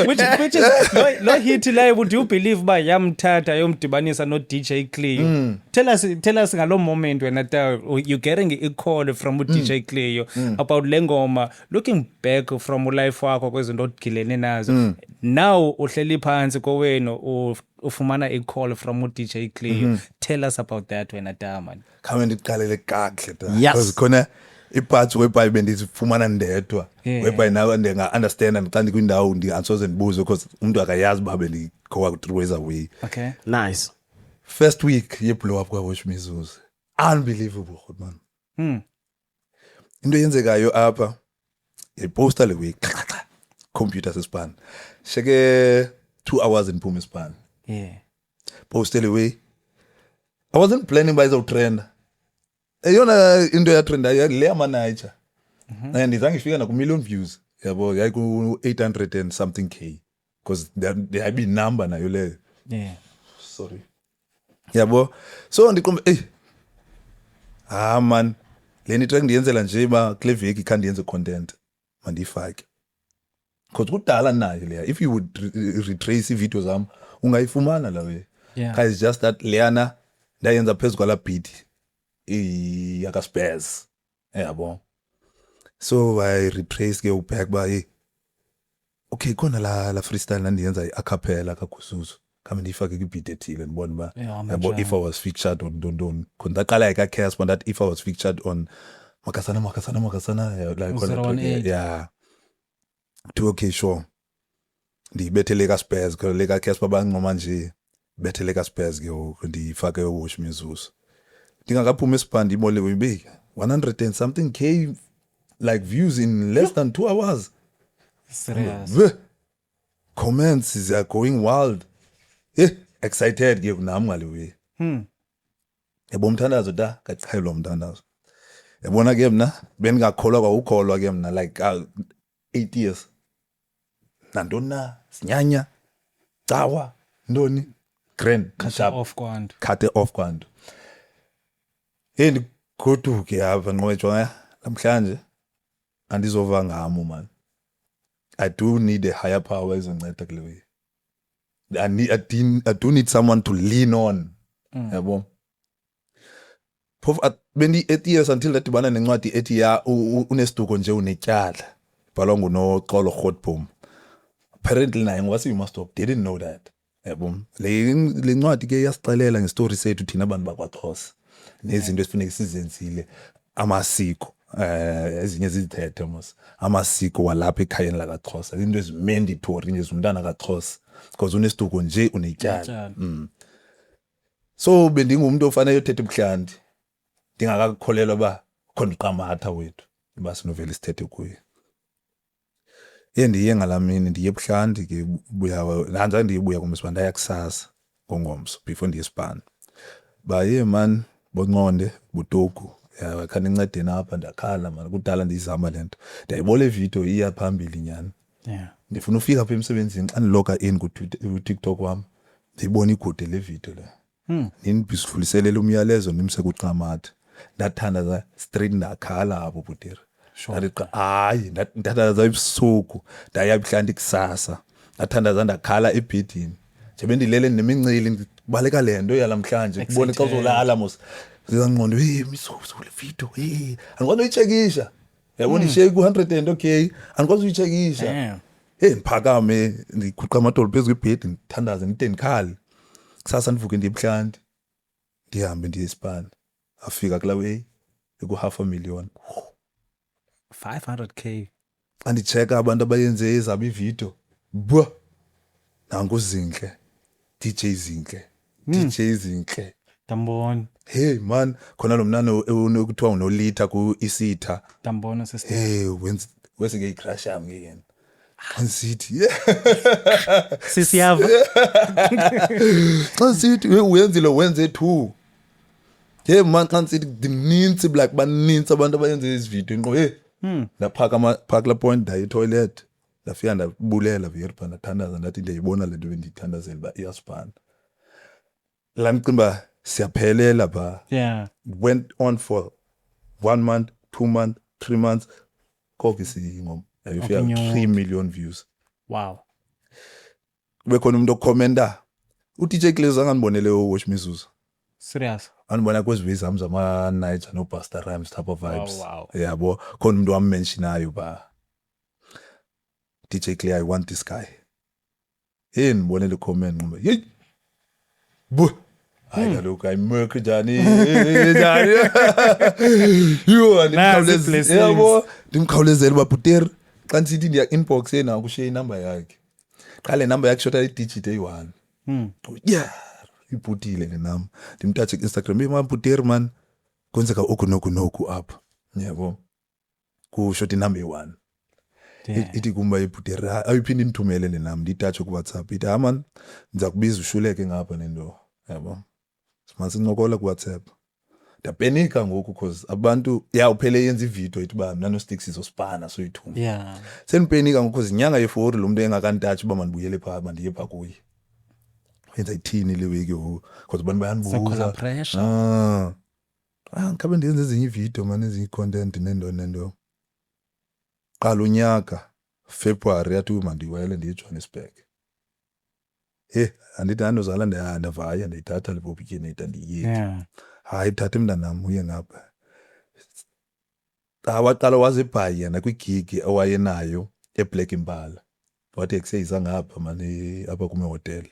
which is no hit like, would you believe by yamthatha yomdibanisa no DJ Cleo? Tell us ngalo moment when you getting a call from DJ Cleo about lengoma, looking back from life wakho kwezinto odgilene nazo. Now uhleli phansi kowenu ufumana a call from DJ Cleo. Tell us about that when man. Kame ndiqalele kahle ta. Yes. Because khona iparts whereby bendizifumana ndedwa. Whereby now ndenga understand and xa ndikwindawo ndiansoze ndibuze because umuntu akayazi babe ndikhowa through ways away. Okay. Nice. First week ye blow up kwa Watch Mizuzu. Unbelievable man. Into yenzekayo apha iposta le week. Computer sespan. Sheke 2 hours in Puma span. Yeah. Posted away. I wasn't planning by the trend. Eyona into ya trend le manager. And izange ifika na ku million views. Yabo yayiku 800 and something k because there had been number na yo le. Yeah. Sorry. Yabo. So ndikombe man leni track ndiyenzela nje ba kule veki khandi yenze content. Mandifake. Because kudala nayo leya if you would retrace videos zam ungayifumana la we. Yeah. It's just that Leana ndayenza phezu kwala beat yaka spares yabo. So I retrace ke uback by okay khona la freestyle nandiyenza i-acapella kaGusuzu kame ndifake ku-beat ethile ndibona ba yabo if I was featured on Dondon khona ndaqala ka Casper that if I was featured on Makasana like yeah to okay sure ndibethele ka spares ke le ka Casper banqoma nje bethele ka spares ke ndifake Watch Mizuzu ndingakaphuma esibhandi ibole weyibe 100 and something k like views in less than 2 hours. Serious. Comments are going wild. Excited ke nami ngale we. Yabo umthandazo da kachayilo umthandazo. Yabona ke mina beningakholwa kwa ukholwa ke mina like 8 years. Nandona sinyanya cawa ndoni grand Cut off kwanto. Cut off kwanto. Ndikuduke apha ngoba namhlanje andizova ngamo man. I do need a higher power ezonceda kule way. I do need someone to lean on. Yabo. Bendi 8 years until that bana nencwadi ethi ya unesiduko nje unetyala. Bhalwa nguNoxolo Godbom. Apparently naye ngwasi you must stop. Didn't know that. Yabo. Le ncwadi ke yasixelela ngestory sethu thina abantu bakwaXhosa. Nezinto esifuneka sizenzile amasiko ezinye zizithethe mos amasiko walapha ekhayeni la kaXhosa into ezimandatory nje umntana kaXhosa because unesiduko nje unetyala. So bendingumuntu ofanele uyothetha ebuhlanti ndingakakholelwa ba khona uqamatha wethu ibasi novela isithethe kuye. Ndiye ngalamini ndiye ebuhlanti ke buya nanza ndibuya kumsibanda yakusasa ngomso before ndiye esibani baye man bonqonde butoku ya khani incede napha ndakhala man kudala ndizama lento ndayibona ivideo iya phambili nyana. Yeah. Ndifuna ufika apha emsebenzini xa ndiloga in ku TikTok wami ndiyibona igude le video le. Nindibisuliselela umyalezo nimse kuqamatha ndathanda za straight ndakhala apho butira. Ndathi hayi ndathandaza ibusuku ndayabhlanti kusasa ndathanda ndakhala ebhedini nje bendilele nemincili ndibaleka lento yalamhlanje kubona xa uzolala mos ngizanqondo Mizuzu le video andikwazi uyichekisha yabona ishake ku100 and okay andikwazi uyichekisha ndiphakame ndiqhuqa amadolo phezu kwebhedi ndithandaze ndide ndikhali kusasa ndivuke ndiyebuhlanti ndihambe ndiye esibani afika kula way eku $500,000 500k andicheka abantu abayenze ezabo ivideo bwa nangu Zinhle DJ Zinhle tambona hey man khona lo mnana okuthiwa unolitha ku isitha tambona sister wese ke icrash yami yena xa ndisithi sisiyava xa ndisithi uyenzile wenze 2 man xa ndisithi ndinintsi like banintsi abantu abayenze ezi video inqo ndaphaka la point ndaye etoilet ndafika ndabulela very pha ndathandaza ndathi ndiyayibona le nto bendiyithandazela uba iyasibhana la ndicinga uba siyaphelela pha went on for 1 month 2 months 3 months koko isingoma yayifika 3 million views. Wow. Kube khona umuntu okhomenta uDJ Clezo angandibonele Watch Mizuzu. Serious. Andibona kwezi ways zami zama nights no Busta Rhymes type of vibes. Wow. Yabo khona umuntu wamentionayo ba DJ Clear I want this guy. Ngibonele comment ngombe. Hey. Bu hayi kaloku ayimurk njani njani you andimkhawulezele yabo ndimkhawulezele babhuteri xa ndisithi ndiya inbox yena kushiya inamba yakhe qale number yakhe shota i-digit eyi-1 yeah ibhutile le namba ndimthathe ku-Instagram mabhuteri man kwenzeka okunoku apha yabo kushota inamba eyi-1 ithi kumba ibhuteri ayiphinde indithumele le namba ndiyithatshe ku-WhatsApp ithi man ndiza kubiza ushuleke ngapha nento yabo masincokola ku-WhatsApp ndapenika ngoku because abantu uphele yenza ividiyo ithi uba mna noSticks sizosipana soyithuma sendipenika ngoku because inyanga ye-4 lo muntu engakantatshi uba mandibuyele phaa mandiye phaa kuye yenza ithini le wiki because abantu bayandibuza ngikhabe ndiyenza ezinye iividiyo mani ezinye i-content nento qala unyaka February yathi mandiwele ndiye eJohannesburg andithi andozala ndavaya ndayithatha le bobikini ndiye hayi thatha mntanam uye ngapha waqala waze eBhayi yena kwigigi owayenayo eBlack Impala wathi ekuseyisa ngapha mani apha kume hotel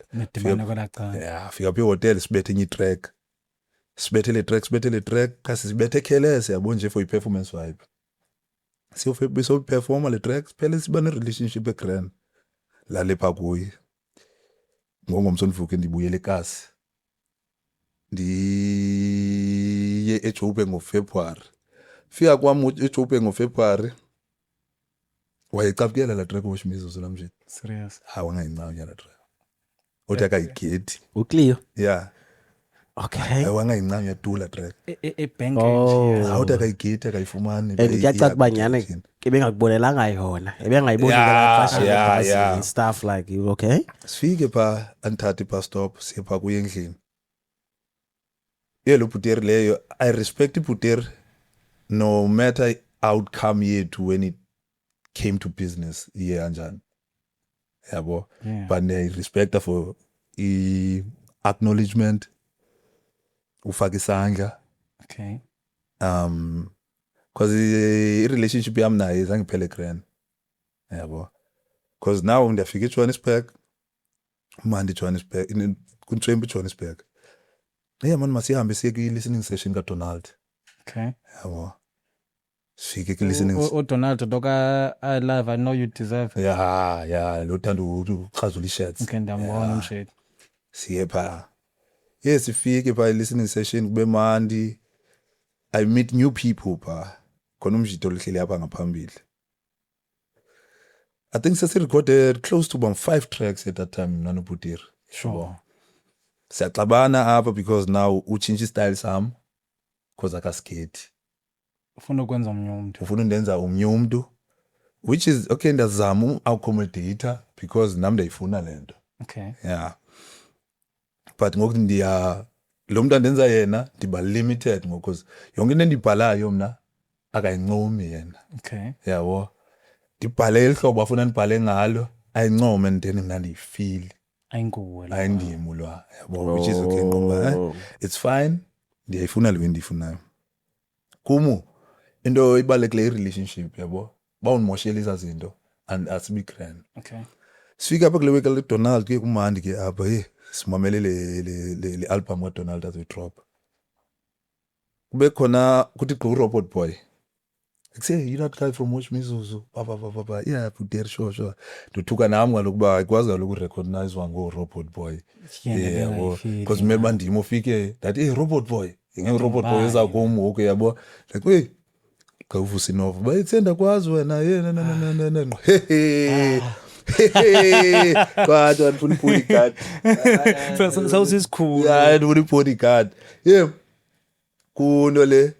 fika phi hotel sibethe enye track sibethe le track kasi sibethe Khelese yabo nje for i-performance vibe so performa le track siphele siba ne relationship egrand lale pha kuye ngomso ndivuke ndibuyele eKasi ndiye eJoburg ngoFebruary fika kwami eJoburg ngoFebruary wayecapukela la track Watch Mizuzu namje Serious. Wangayincawu la track uthi akayigethi uCleo yeah okay wangayincawu yadula track eBank uthi akayigethi akayifumani ndiyacaca kuba nyana ebengakubonelanga yona ebengayiboni la fashion stuff like you okay sifike pha anthathe bus stop sipha kuye endlini lo bhuteri leyo I respect ibhuteri no matter outcome yethu when it came to business iye kanjani yabo but I respect her for acknowledgement ufaka isandla okay because i-relationship yami naye zangiphele grand yabo because now ndiyafika eJohannesburg manje eJohannesburg kunTrembe eJohannesburg man masihambe siye kwi-listening session kaDonald okay yabo sifike kwi-listening uDonald doka I love I know you deserve lo thanda ukhazula i-shirts okay ndiyambona umshade siye pha sifike pha i-listening session kube mandi I meet new people pha khona umjito lihleli apha ngaphambili I think sesi-recorded close to 5 tracks at that time nanobhuteri sure siyaxabana apha because now utshintsha istyle sam because akasketi ufuna ukwenza omnye umuntu ufuna undenza omnye umuntu which is okay ndiyazama uku-accommodator because nam ndiyayifuna le nto okay but ngoku lo muntu andenza yena ndiba limited because yonke into endiyibhalayo mna akayincomi yena okay yabo ndibhale elihlobo afuna ndibhale ngalo ayincome and then mna ndiyifile ayinguwe ayindimu lwa yabo which is okay ngoba it's fine ndiyayifuna le ndiyifunayo kumu into ibalekile i-relationship yabo bawundimoshela izazinto and asibi grand okay sifika apha kule week leDonald ke kumandi ke apha simamele le album kaDonald azoyidrop kube khona kuthi gqu Robot Boy say you not guy from Watch Mizuzu baba yeah bhuteri sure ndothuka nami kaloku ba ikwazi kaloku recognize wango Robot Boy yabo because kumele bandimo ufike that Robot Boy Robot Boy eza kum okay yabo like kavusa inova bayithenda kwazi wena yena kwathi andifuna bodyguard sawusisikhulu andifuna bodyguard kuno le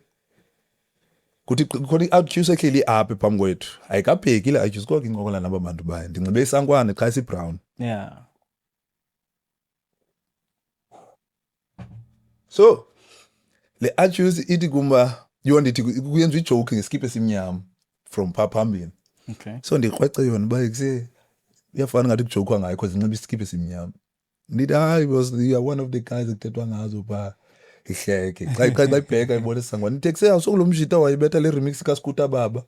kuthi khona i-accuse ehleli apha phambi kwethu ayikabheki le accuse konke incokola naba bantu bayo ndinxibe isankwane xa isibrown so le accuse ithi kumba ndithi kuyenza ijoke ngeskipe esimnyama from pha phambili so ndikrwece yona uba iyafana ngathi kujokwa ngayo because inxiba iskipe esimnyama ndithi hayi boss you are one of the guys ekuthethwa ngazo pha ihleke xa ibheka ibona isangwane iteksi awusokulo mjita wayibetha le remix kaScooter Baba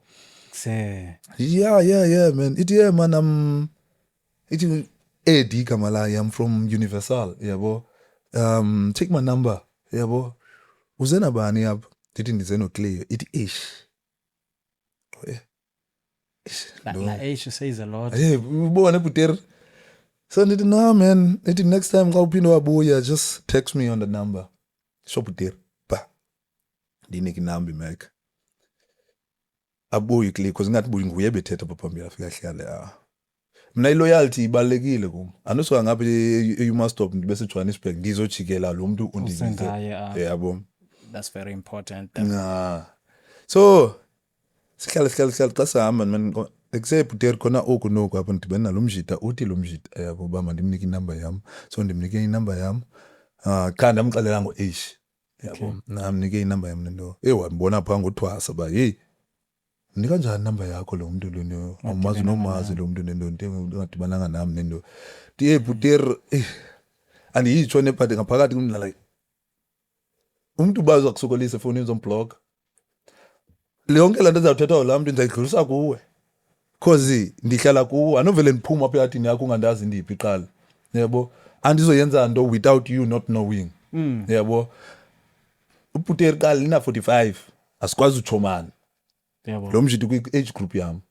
yeah man ithi man ithi Eddie Kamala I'm from Universal yabo take my number yabo uzena bani apha ndithi ndizeno Cleo ithi ish la ish says a lot ubona Buter so ndithi no man ithi next time xa uphinda wabuya just text me on the number Buter ba ndiniki number Mac abuyi Cleo because ngathi buyi nguye bethetha phambili afika hlala mina iloyalty ibalekile kum anosuka ngapha you must stop bese Johannesburg ngizojikela lo muntu undizize yabo that's very important so sihlala xa sihamba man Buter khona okunoku apho ndibena nalo mjita uthi lo mjita yabo ba mandimnike inumber yam so ndimnike inumber yam kanti ndamxelela ngo-H yabo namnike inumber yam nento wambona pha ngothwasa ba hey nika njani number yakho lo muntu lo awumazi nomazi lo muntu nento ungadibananga nami nento Buter andiyitsho nephathi ngaphakathi kumdlala umuntu baza kusokolisa efoni uzomblock yonke lento ezawuthethwa la muntu ndizayidlulisa kuwe cause ndihlala kuwe anovele ndiphuma apha yathini yakho ungandazi ndiphi iqala yabo andizoyenza nto without you not knowing yabo uButer qala ina 45 asikwazi uchomana yabo lo mjidi kwi-age group yami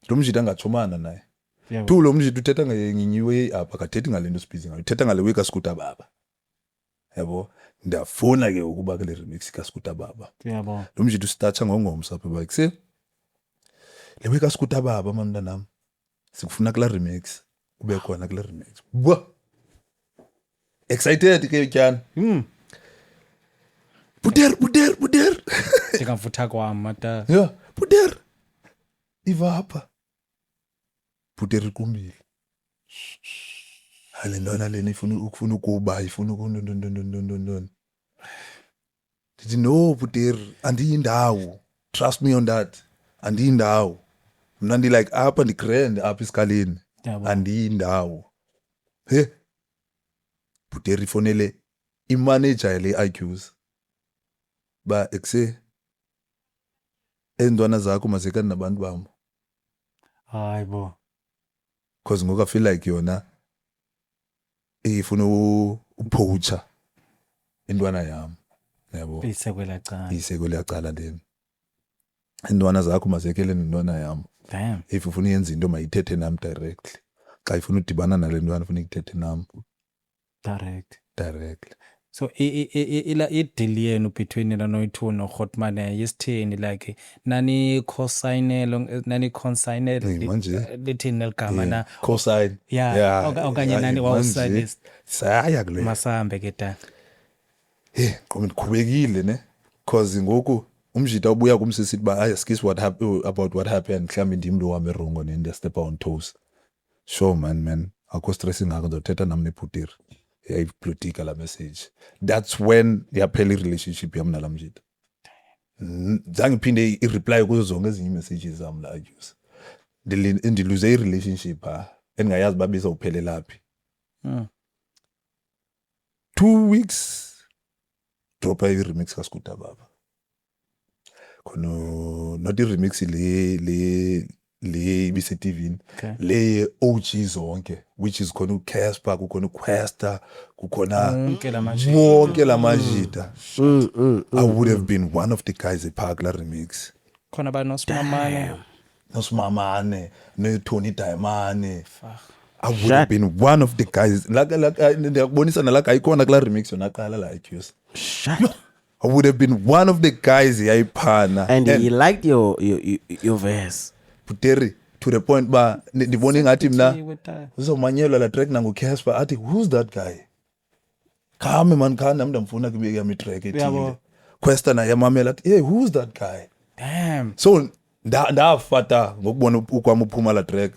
lo mjidi angachomana naye tu lo mjidi uthetha ngenyiwe apha akathethi ngale nto sibizi ngayo uthetha ngale week kaScooter Baba yabo ndiyafuna ke ukuba ke le remix kaScooter Baba yabo lo mjidi usitatsha ngongomso apha ba kuse le week kaScooter Baba mntanami sikufuna kula remix ube khona kule remix excited ke tyana Buter ndikamfutha kwam mata Buter ivapha Buter iqumbile hale ntwana lena ukufuna ukuba ifuna ukundondondondondondon ndithi no Buter andiyindawo trust me on that andiyindawo mna ndi like apha ndi grand apha isikaleni andiyindawo Buter ifonele imanager le IQs ba endwana zakho mazekani nabantu bami hayi bo because ngoku I feel like yona ifuna uphocha intwana yami yabo isekwela cala leni intwana zakho mazekele nentwana yami damn if ufuna yenza into mayithethe nami directly xa ifuna udibana nale ntwana ufuna ikuthethe nami directly so i-deal yenu between la noyi-2 noGotman yisithini like nani consigned manje lithini ligama na cosign okanye nani wawuside saya kule masambe ke dala qhubeka ndikhubekile ne because ngoku umjita ubuya kumsisithi ba askis what happened about what happened mhlawumbe ndim lo wami wrong and step on toes sure man akho stressing ngako ndothetha nami neButer yayipolitika la message that's when yaphela relationship yami nala mjita zange phinde i-reply kuzo zonke ezinye messages zami la use ndilose i-relationship engayazi babiza uphelela phi 2 weeks drop i-remix kaScooter Baba kono not i-remix le ibise TV le OG zonke which is khona uCasper kukhona uQuesta kukhona wonke la majita I would have been one of the guys ePark la remix khona ba noSimamane no Tony Diamane I would have been one of the guys like ndiyakubonisa nala guy ikhona kula remix yona qala la accuse I would have been one of the guys yayiphana and he liked your verse. Puteri to the point ba ndibona ngathi mna uzomanyelwa la track nangu Casper athi who's that guy khame man khana ndamfuna kube yami track ethile question ayamamela athi hey who's that guy Damn. so ndafata ngokubona ukwami uphuma la track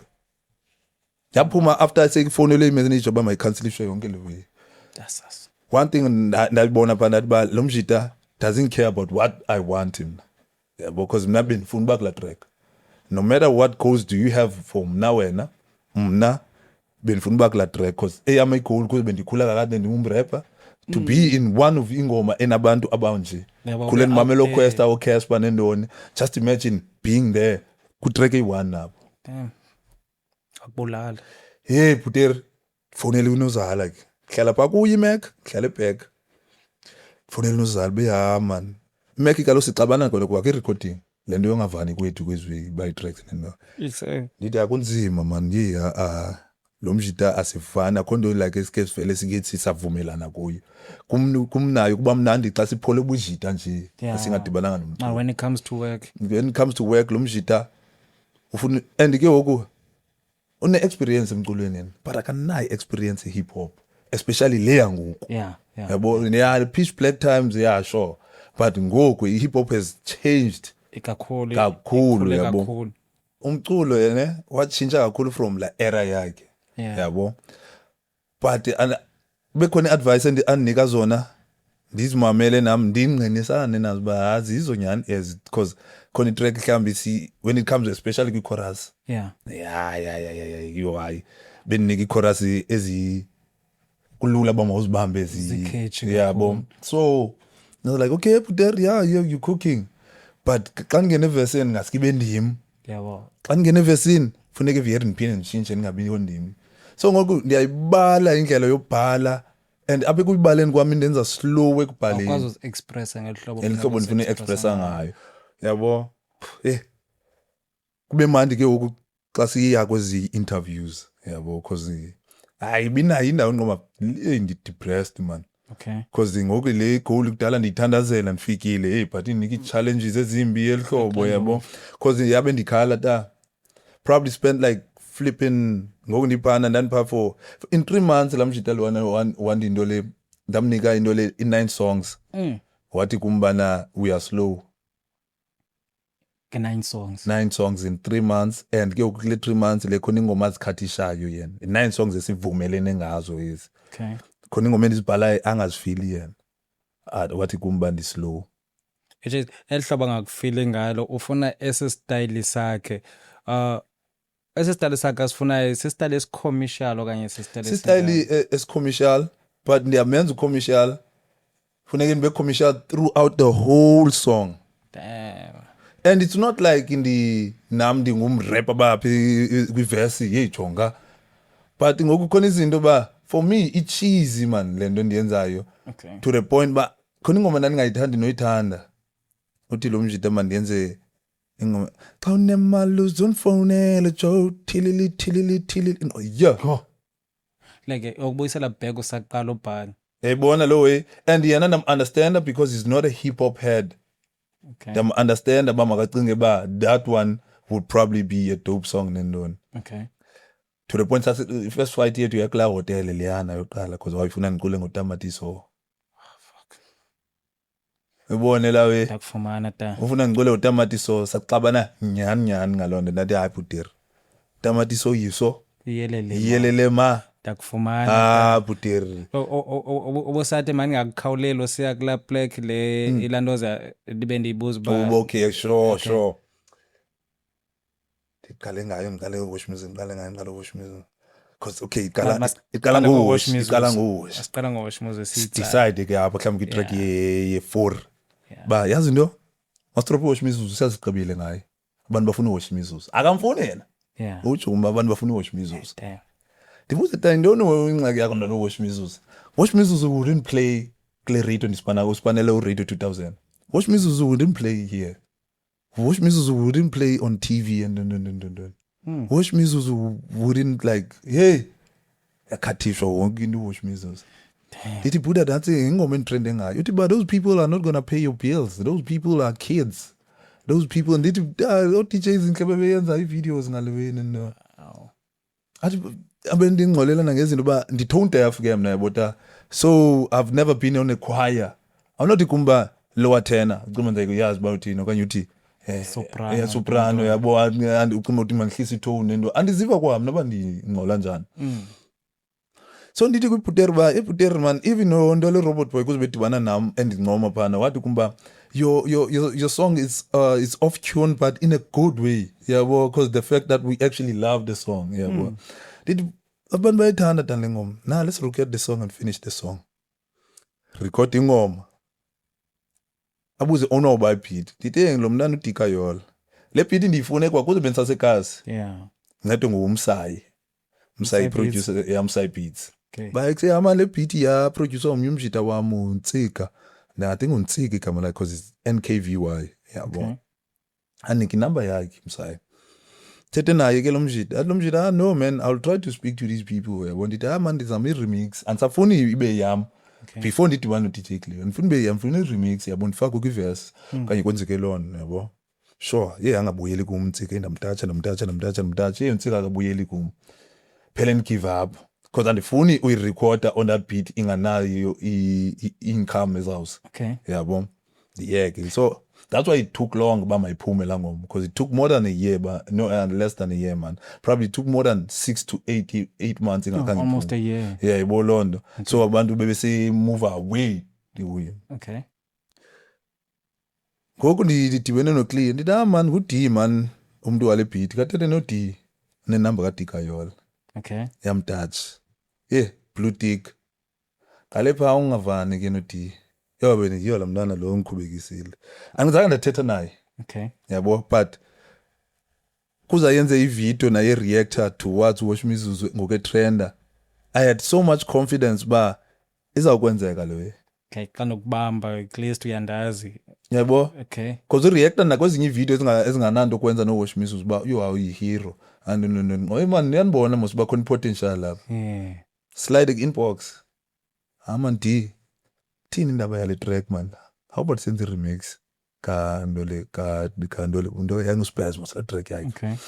yaphuma after seyifonele imessage ba mayikhanceliswe yonke le way. That's us. One thing ndabona phana athi ba lo mjita doesn't care about what I want him. Yeah, because mna benifuna ba kula track. No matter what goals do you have for mna benifuna ba kula track cause eyami goal because bendikhula kakade ndingumrapper to be in one of ingoma enabantu abanje. Khule ndimamela Questa oCasper nendoni. Just imagine being there ku track eyi-1 nabo. Damn. Akubulala. Hey Puter fonele unozala ke. Hlala pha kuye Mac, hlala back. Fonele unozala beya man. Mac ikalo sixabana ngolo kwakhe recording. Lento yongavani kwethu kwezwi by tracks nendo. It's Ndithi akunzima man yeah lo mjita asifana khonto like esike sivele sikethi savumelana kuyo. Kumnayo kuba mnandi xa siphole ubujita nje asingadibananga nomuntu. when it comes to work. When it comes to work lo mjita ufuna and ke ngoku une experience emculweni yena but akanayo experience hip hop especially le yangoku. Yeah. Yabo the Pitch Black times yeah sure but ngoku hip hop has changed Kakhulu yabo. Umculo yena watshintsha kakhulu from la era yakhe. Yabo. But bekhona advice andinika zona ndizimamele nami ndingqinisane nazo ba azizo nyani as because khona track mhlambi when it comes especially kwi chorus. Yeah. You are benika chorus ezi kulula bama uzibambe ezi yabo. So I was like okay Puter you cooking but xa ngene verse ngasikibe ndimi. Yabo. Xa ngene verse funeke viyeri ndiphinde ndishintshe ningabi ndimi. So ngoku ndiyayibala indlela yobhala and apha kuyibaleni kwami ndenza slow ekubhaleni. Akwazi express ngelihlobo ndifuna expressa ngayo. Yabo. Kube mandi ke ngoku xa siya kwezi interviews yabo because ayibinayo indawo ngoma ndi-depressed man. Okay. Because ngoku le goal kudala ndiyithandazela ndifikile but iniki challenges ezimbi elihlobo yabo because yabe ndikhala probably spent like flipping ngoku ndiphana ndanipha for in 3 months lamjita one into le ndamnika into le in 9 songs. Wathi kumbana we are slow. 9 songs in 3 months and ke kule 3 months le khona ingoma zikhathishayo yena 9 songs esivumelene ngazo ezi. Okay. Khona ingoma endizibhala angazifili yena wathi kumba ndi slow. Eje elihlobo ngakufeel ngalo ufuna ese style sakhe. Ese style sakhe asifuna ese style esicommercial okanye ese style esicommercial but ndiyamenza ucommercial funeka ndibe commercial throughout the whole song. Damn. And it's not like in the nam ndingumrapper baphi kwiverse yejonga but ngoku khona izinto ba for me it's cheesy man lento ndiyenzayo. Okay. To the point ba khona ingoma ndingayithandi noyithanda uthi lo mjita mandiyenze ingoma xa unemali uzonfonela jo thilili no yeah like ukubuyisela back usaqala ubhala. Yayibona lo way and yena nam understand because he's not a hip hop head. Okay. Dem understand ba makacinge ba that one would probably be a dope song nendoni. Okay. To the point that first fight yethu yakla hotel leyana yoqala because wayifuna ngicule ngotamatiso. Fuck. Ubone lawe Ndakufumana ta. ufuna ngicule ngotamatiso saxabana nyani ngalonto ndathi hayi Puter. Tamatiso yiso yelele ma ndakufumana. Puter. Obosathi mani ngakukhawulelo siya kula plaque le ilandoza libe ndiyibuza ba. Okay sure. Ndiqale ngayo ngiqale wash music because okay iqala ngowash asiqala ngowash music sithi decide ke apha mhlawumbe itrack ye4 ba yazi into mastrop wash music siyaziqabile ngayo abantu bafuna wash music akamfuni yena uthi abantu bafuna wash music ndibuze ta ndoni ingxaki yakho ndalo wash music wouldn't play radio uspanele radio 2000 wash music wouldn't play here. Wash music wouldn't play on TV and Wash music wouldn't like hey akhathishwa wonke into wash music. ndithi Buddha dansi ingoma enditrende ngayo uthi but those people are not gonna pay your bills, those people are kids, those people ndithi o-DJs inhlebe beyenza ii-videos ngaleweni no athi abendingxolelana ngezinto uba ndi-tone deaf ke mna yabota, so I've never been on a choir. Awunothi kumba lower tenor ucima nje uyazi uba uthini okanye uthi soprano yabo ucima uthi mandihlisa itone nento andiziva kwami noba ndingxola njani. So ndithi kwiBhuteri uba eBhuteri man even nto le Robot Boy kuze bedibana nam endincoma phana wathi kumba your song is off tune but in a good way yabo, because the fact that we actually love the song yabo. Ndithi abantu bayithanda dan le ngoma, now let's record the song and finish the song. Record ingoma abuze owner by beat ndithi lo mntana uDika Yola le beat ndiyifune kwakuze bensasekazi ngathi ngumsayi producer yamsayi beats. Baye ama le beat ya producer umnyumjita wami uNtsika na I think uNtsika igama lakhe because it's NKVY yabo. Aniki number yakhe msayi thethe naye ke lo mjita no man I'll try to speak to these people yabo ndithi man ndizama i-remix andisafuni ibe yam. Before ndidibana no-DJ Cleo ndifuna ibe yam, ndifuna i-remix yabo ndifake kwi-verse kanye kwenzeke lona yabo. Sure angabuyeli kum Ntsika ndamtatsha Ntsika akabuyeli kum phela give up because andifuni uyirecorda on that beat inganayo i-income ezawusa yabo ndiyeke. So that's why it took long uba mayiphume la ngoma, because it took more than a year, but no less than a year man, probably took more than 6 to 8 months almost a year ibo loo nto. So abantu bebese-move away ngoku ndidibene noCleo ndithi man ngu-D man umntu wale beat kathethe no-D nenamba kaDika Yola yamtatshi blue tick ngale phaa ungavani ke no-D yiyo la mntwana lo ngikhubekisile angizange ndathetha naye yabo, but kuza yenze ivideo naye reactor towards Wash Mizuzu ngoketrenda I had so much confidence ba izawukwenzeka lo xa nokubamba at least uyandazi yabo, because ureactor nakwezinye iivideo ezingananto kwenza no-Wash Mizuzu uba yi-hero and no man niyanibona mos uba khona i-potential lapha slide inbox man D thini indaba yale track man, how about senze remix kandole unto yanguspaz mos la track yakhe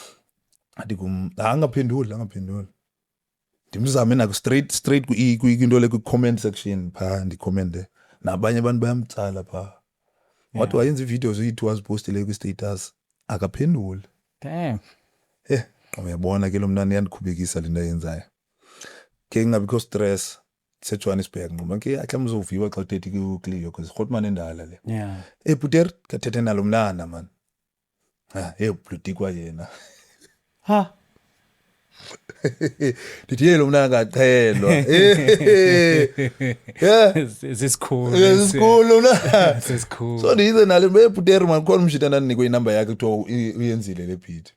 athi kum angaphenduli ndimzame nako straight kwinto le kwi-comment section phaa ndicommente nabanye abantu bayamtsala phaa wathi wayenza iivideos uyi-2 azipostile kwi-status akaphenduli. Uyabona ke lo mntana yandikhubekisa le nto ayenzayo ke ingabikho stress seJohannesburg ngoba ke akhe mzoviwa xa uthethi kuCleo because Grootman endala le Bhuteri kathethe nalo mntana man bludikwa yena ndithi lo mntana kaqhelwa sisikhulu na so ndize nalo Bhuteri man khona umshita ndandinikwe inamba yakhe kuthiwa uyenzile le beat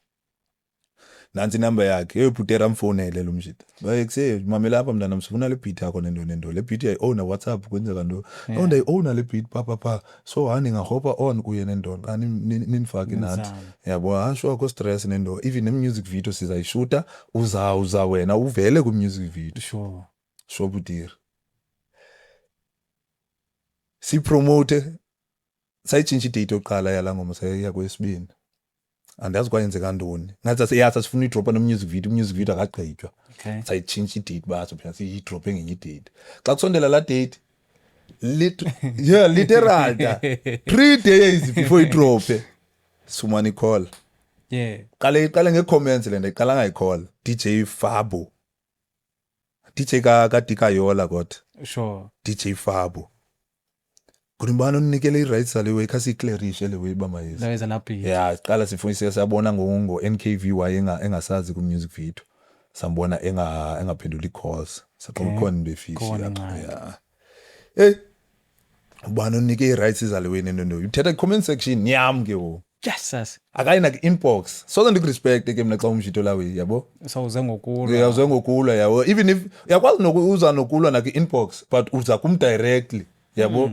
nansi inamba yakhe Bhuteri amfonele lo mshita bayekuse mamela apha mntana msifuna le beat yakho nento le beat yayi-owner WhatsApp kwenzeka nto ndayi-owner le beat pha so hani ngahopa on kuye nento kani ninifake nathi yabo sure akho stress nento, even ne-music video sizayishuta uzawuza wena uvele ku-music video sure Bhuteri sipromote sayitshintsha idate yokuqala yala ngoma sayiya kwesibini andazi kwayenzeka ntoni ngathi sasifuna uyidropha no-music video akagqitywa sayitshintsha idate baso phela siyidrophe ngenye idate xa kusondela la date literal 3 days before idrophe sumane icall iqale nge-comments le nto iqala ngayikhall DJ Fabo DJ kaDika Yola kodwa DJ Fabo kunibani onikele i-rights alewe khasiyiclarishe lewe bamayezi qala sifunisile sayabona ngo-NKVY engasazi ku-music video sambona engaphendula i-calls sakhona into efishi ubani onike i-rights izaleweni nento uthetha i-comment section yam ke wo akayi nak-inbox soze ndikurespecte ke mna xa umshito lawe yabo sawuze ngokulwa yabo, even if uyakwazi uza nokulwa nakwi-inbox but uza kumdirectly yabo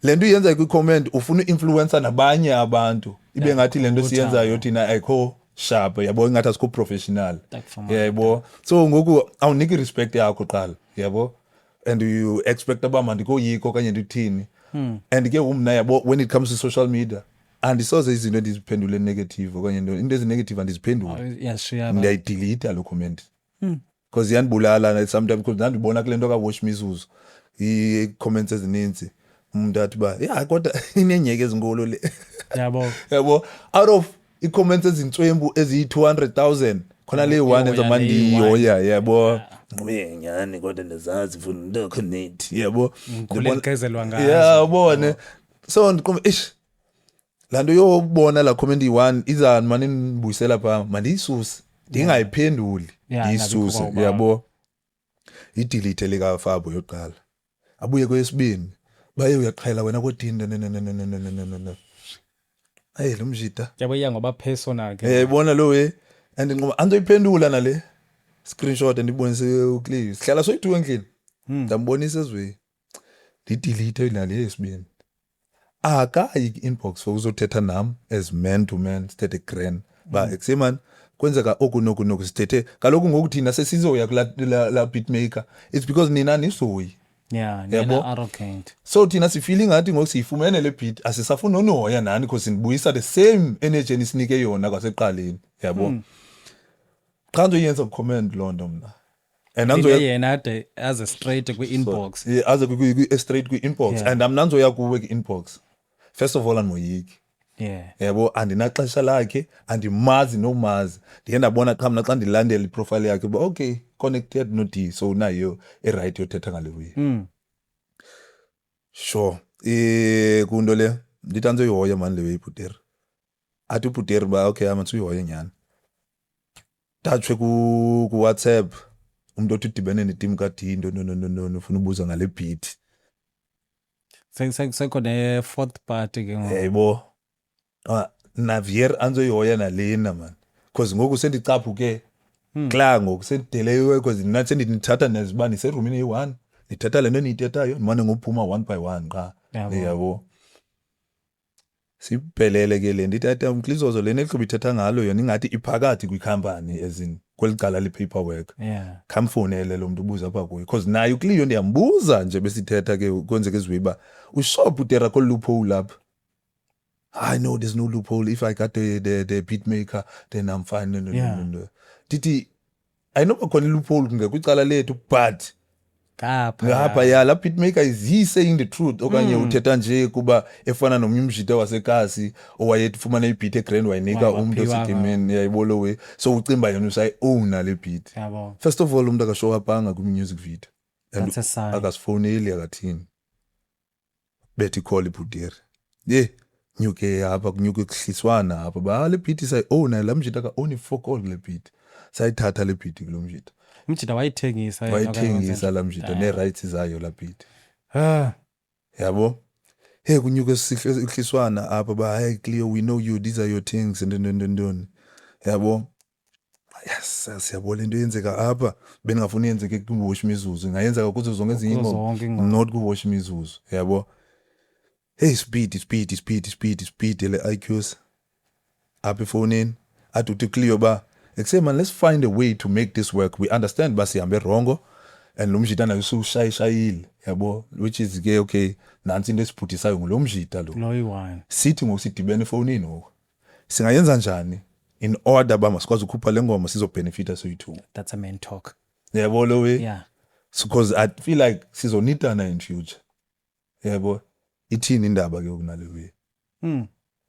le nto iyenza kwi-comment ufuna u-influencer nabanye abantu ibe ngathi le nto siyenzayo thina ayikho sharp yabo, ingathi asikho professional yabo. So ngoku awuniki respect yakho qala yabo and you expect uba mandikoyiko okanye ndithini and ke umna yabo when it comes to social media andisoze izinto endiziphendule negative okanye into ezinegative andiziphendule Iyashiya ndiyayidelete loo comment because iyandibulala sometimes because ndandibona kule nto kaWash Mizuzu ii-comments ezininzi umuntu athi uba ya kodwa inenyheke ezinkulu le yabo out of ii-comments ezintswembu eziyi-200,000 khona le one ezama ndiyihoya yabo nyani kodwa ndizazi funa ndoconnect yabo ngikulekezelwa ngayo yabone so ndiqombe laa nto yobona laa comment iyi-1 izani mani ndibuyisela phaa mandiyisuse ndingayiphenduli ndiyisuse yabo idelete likafabo yokuqala abuye kweyesibini baye uyaqhela wena kodini hayi lo mjita yabo iya ngoba personal ke yayibona lo we and ngiqoma anzoyiphendula nale screenshot andibonise uclear sihlala soyi-2 endlini ndambonisa ezweni ndidelete nale yesibini akayi inbox for uzothetha nam as man to man sithethe grand ba ekusemani kwenzeka okunokunoku sithethe kaloku ngoku thina sesizoya kula beatmaker it's because nina nisoyi nina arrogant so thina sifeel ngathi ngoku siyifumene le beat asisafuni nonohoya nani because sinibuyisa the same energy enisinike yona kwaseqaleni yabo xa ndoyenza comment loo nto mna and yena ade as a straight kwi-inbox aze straight kwi-inbox and mna nzoya kuwe kwi-inbox first of all andimoyiki yabo andinaxesha lakhe andimazi nomazi ndiye ndabona qha mna xa ndilandela iprofile yakhe uba okay connected no-D so unayo erayithi yothetha ngale way sure kunto le ndithi andzoyihoya mani le way ibhuteri athi ubhuteri uba okay amantsiyihoye nyhani ndatshwe kuWhatsApp umuntu othi udibene netim ka-D no ufuna ubuza ngale beat sekho ne-fourth party ke ngoku yayibo navier anzoyihoya nalena man because ngoku sendicaphuke kla ngoku sendideleyo because nina sendithatha neziba ndiserumini eyi-1 ndithetha le nto niyithethayo ndimane ngophuma 1 by 1 qha yabo siphelele ke le ndithi mklizozo le neliqhuba ithetha ngalo yona ingathi iphakathi kwikhampani ezini kweli cala le-paperwork khamfowunele lo mntu ubuza apha kuyo because naye uCleo ndiyambuza nje besithetha ke kwenzeka eziwiba ushop utera kolu loophole apha I know there's no loophole if I got the beatmaker then I'm fine no. Ndithi I know bakhona loophole kwicala lethu but ngapha ya la beatmaker is he saying the truth okanye uthetha nje kuba efana nomnye umjita wasekasi owayefumana ibeat egrand wayinika umuntu osidimeni yayibolo we so ucimba yena usayi-owna le beat first of all umuntu akashow upanga kwi-music video and akasifoneli akathini bethi call ibhuteri nyuke apha kunyuke kuhliswana apha ba le beat sayi-owna la mjita ka-own i-4 call kule beat sayithatha le beat kulo mjita umjita wayithengisa la mjita nee-rights zayo la beat yabo hey kunyuke uhliswana apha ba hey Cleo we know you these are your things ndoni yabo yes siyabo le nto yenzeka apha bendingafuni yenzeke kuWash Mizuzu ngayenzeka kuzo zonke ezinye ingoma not kuWash Mizuzu yabo hey speed le IQs apha efonini athi uthi Cleo ba say man let's find a way to make this work we understand ba sihambe rongo and lo mjita nayo usushayishayile yabo which is ke okay nansi into esiphuthisayo ngulo mjita lo sithi ngokusidibene efonini ngoku singayenza njani in order ba masikwazi ukukhupha le ngoma sizobenefita soyi-2 that's a main talk yabo lo way because I feel like sizonidana in future yabo ithini indaba ke kunale way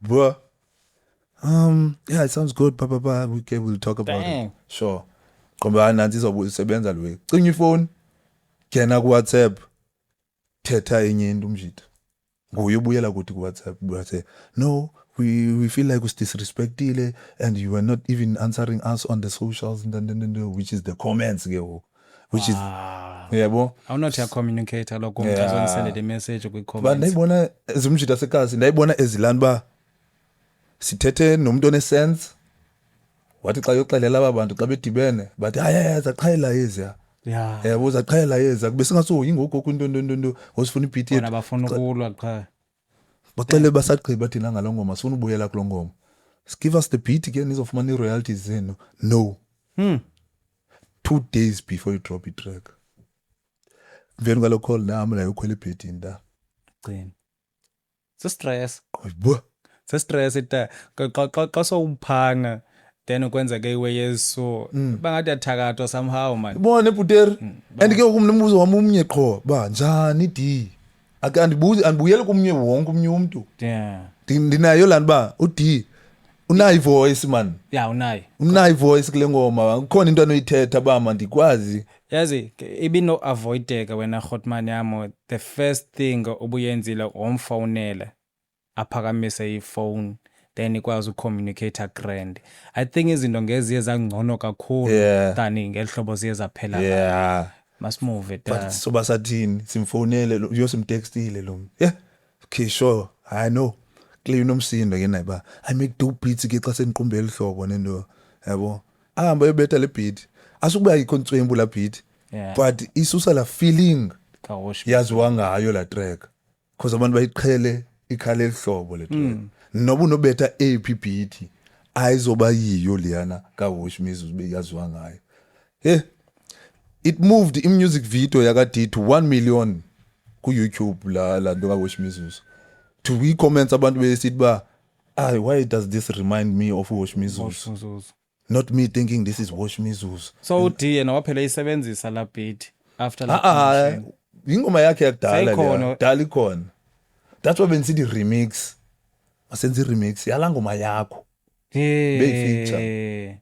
bro yeah it sounds good baba we'll talk about it sure ngoba nansi izosebenza lo way cinga ifoni ngena kuWhatsApp thetha enye into umjita nguye ubuyela kuthi kuWhatsApp but no we feel like was disrespectile and you were not even answering us on the socials which is the comments ke which is yebo awunothi communicate lokho umuntu azonsendele the message kwi-comments ndayibona ezimjita sekasi ndayibona ezilani ba sithethe nomuntu onesense wathi xa yoxelela aba bantu xa bedibene bathi hayi zaqhayela yeza yebo zaqhayela yeza kube singasoyi ngoku into osifuna ibeat yethu abafuna ukulwa qha bacele basagqiba thina ngalo ngoma sifuna ubuyela kulo ngoma give us the beat again izofumana i-royalties zenu no 2 days before you drop i-track Veni kwalo call nami la yokhwela ibhedi nda. Qini. Stress. Ayibo. Stress ita xa sowuphana then ukwenzeke iwe yeso bangathi athakatho somehow man. Ibona ebhuteri. And ke umnombuzo wami umnye qho ba njani D. Andibuyele kumnye wonke umnye umuntu. Yeah. Ndinayo lana ba uD unayi voice man. Yeah, unayi. Unayi voice kule ngoma. Kukhona into anoyithetha ba man ndikwazi. Yazi ibino avoideka wena Hotman yamo the first thing ubuyenzile umfonela aphakamise ifone then ikwazi ucommunicate grand. I think izinto ngeziye zangcono kakhulu than ngelihlobo ziye zaphela. Yeah. Must move it. But soba sathini simfonele uyosimtextile lo. Yeah. Okay, sure. I know. Kule unomsindo ke naye ba. I make dope beats ke xa seniqumbela ihlobo nento. Yabo. Ahamba yobetha le beat. Asukuba ikontswembu la beat. Yeah. But isusa la feeling Kawosh. yaziwa ngayo la track. Because abantu bayiqhele ikhale ihlobo le track. Noba unobetha AP beat ayizoba yiyo liyana ka Wash Mizuzu beyaziwa ngayo. Hey. It moved in music video yakade to 1 million ku YouTube la nto ka Wash Mizuzu. To we comments abantu besithi ba why does this remind me of Wash Mizuzu? Not me thinking this is Wash Mizuzu. So D yena waphela isebenzisa la beat after la ingoma yakhe yakudala le dali khona. That's why benisithi remix. Asenzi remix yala ngoma yakho. Beyifeature.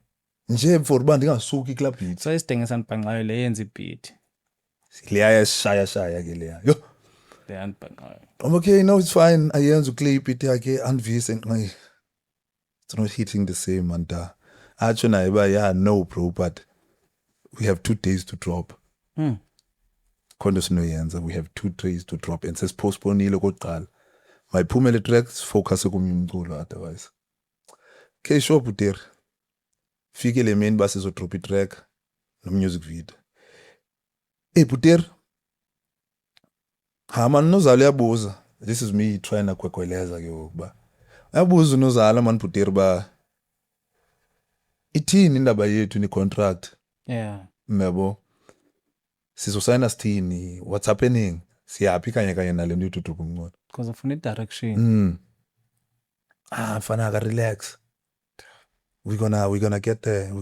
Nje for bandi ngasuki club beat. So isidinga sanibhanqayo le yenza ibeat. Leya shaya ke leya. Yo. Le yanibhanqayo. Okay, no, it's fine. Ayenza uclip it yakhe unvise and it's not hitting the same and acho naye ba yeah no bro but we have 2 days to drop. Konto sinoyenza we have 2 days to drop and says postponile koqala. Mayiphumele tracks focus kumnye umculo otherwise. Okay, sure Buteri. Fike le main bus izo drop track no music video. Buteri. Man nozala yabuza. This is me trying to kwekweleza ke ukuba. Yabuza nozala man Buteri ba ithini indaba yethu ni contract. Yeah. Mebo. Sizosayina sithini? What's happening? Siyaphi kanye nale nto yethu drop umncane. Because of direction. Fana ka relax. We're gonna get there. We're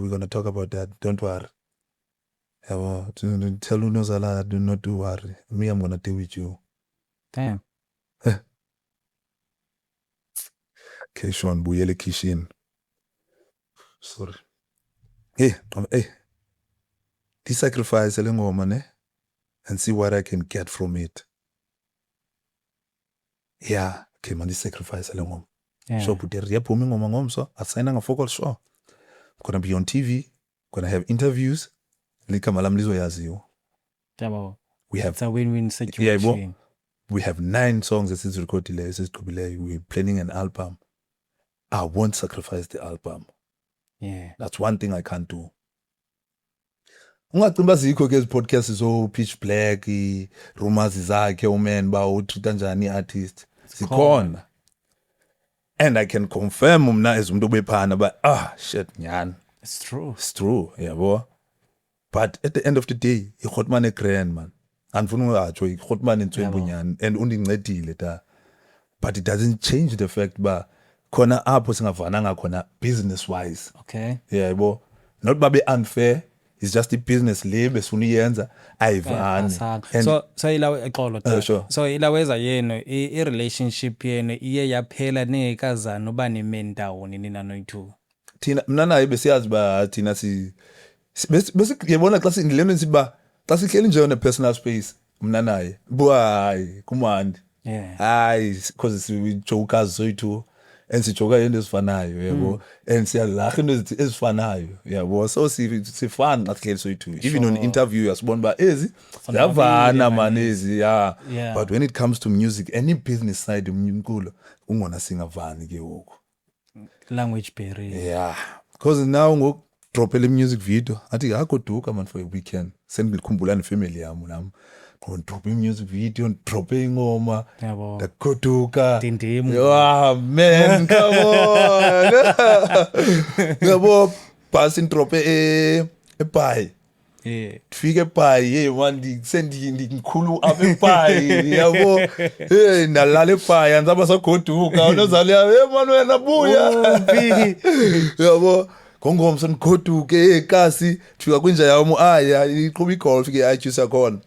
gonna talk about that. Don't worry. Yabo, tell unozala do not do worry. Me I'm gonna deal with you. Damn. Okay, Sean, buyele kitchen. Sorry. Hey. This sacrifice le ngoma ne and see what I can get from it. Yeah, okay man, this sacrifice le ngoma. Yeah. So Buteri yaphuma ingoma ngomso asayina nga-vocal show. I'm gonna be on TV, gonna have interviews. Ligama lami lizoyaziwa. Yabo. We have It's a win-win situation. Yeah, we have 9 songs esizicordile. We're planning an album. I won't sacrifice the album. Yeah. That's one thing I can't do. Ungacimba zikho ke podcasts so Pitch Black, rumors zakhe uman ba utreat kanjani artist. Sikhona. And I can confirm umna as umuntu obephana but shit nyani. It's true. It's true, yabo. But at the end of the day, ikhotman egrand man. Andifuna ungatsho ikhotman entswembu nyani and undincedile da. But it doesn't change the fact ba khona apho singavananga khona business wise. Okay. Yeah, yabo. Not babe unfair. It's just the business le besifuna uyenza ayivani. So ilawe exolo. Sure. So ilaweza yenu I relationship yenu iye yaphela ningekazana uba nime ndawoni nina noyi2. Thina mina naye besiyazi ba thina bese yabona xa sindilento siba xa sihleli nje on a personal space mina naye hayi kumandi. Yeah. Hayi because we jokers soyithu and sijoka into ezifanayo yabo and siyalaha into ezifanayo yabo so sifana xa sihleli soyithu even on interview yasibona ba zavana man yeah. But when it comes to music any business side umculo ungona singavani ke ngoku Language barrier. yeah because now ngoku dropele music video athi agoduka man for a weekend sendikhumbula nefamily yami nami drop music video drop ingoma Yabo. dagoduka Dindimu. Man come on yabo passing drop e pie Ndifike eBhayi hey man sendikhulu apha eBhayi yabo hey ndalala eBhayi andizaba sagoduka unozali hey man wena buya yabo ngongomso ndigoduke ekasi ndifika kwinja yami aya iqhuba igolf ke ayijusa khona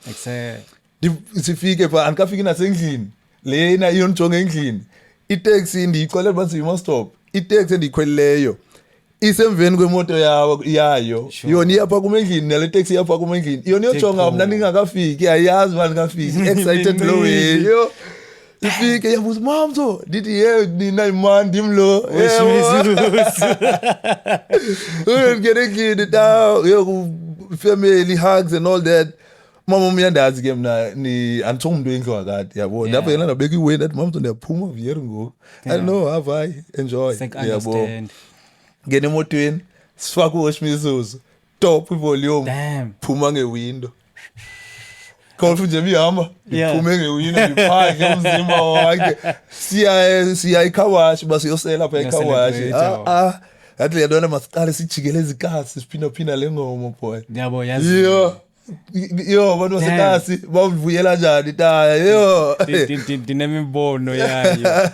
sifike pha andikafiki nasendlini lena iyonjonga endlini itaxi ndiyixelela uba siyima stop itaxi endiyikhwelileyo isemveni kwemoto yayo yona iyapha kumendlini nale taxi iyapha kumendlini yona iyojonga mna ndingakafiki ayazi uba ndingafiki excited lo way yo ifike yabuza mamzo ndithi ye nina imani ndim lo ngene endlini yo family hugs and all that mama uyandazi ke mna anditho umuntu endlu akade yabo lapho yena ndabeka iway ndathi mamzo ndiyaphuma viyeri ngoku I don't know have I enjoy yabo ngene emotweni sifaka uHoshmizuzu top volume phuma ngewindow golf nje bihamba ngiphume ngewindow ngiphandle umzimba wonke siya eKawashi basiyosela lapha eKawashi yathi le nto masiqale sijikele izikasi siphinda le ngoma boy yabo yazi yo abantu basekasi bavuyela njani taya yo ndinemimbono yayo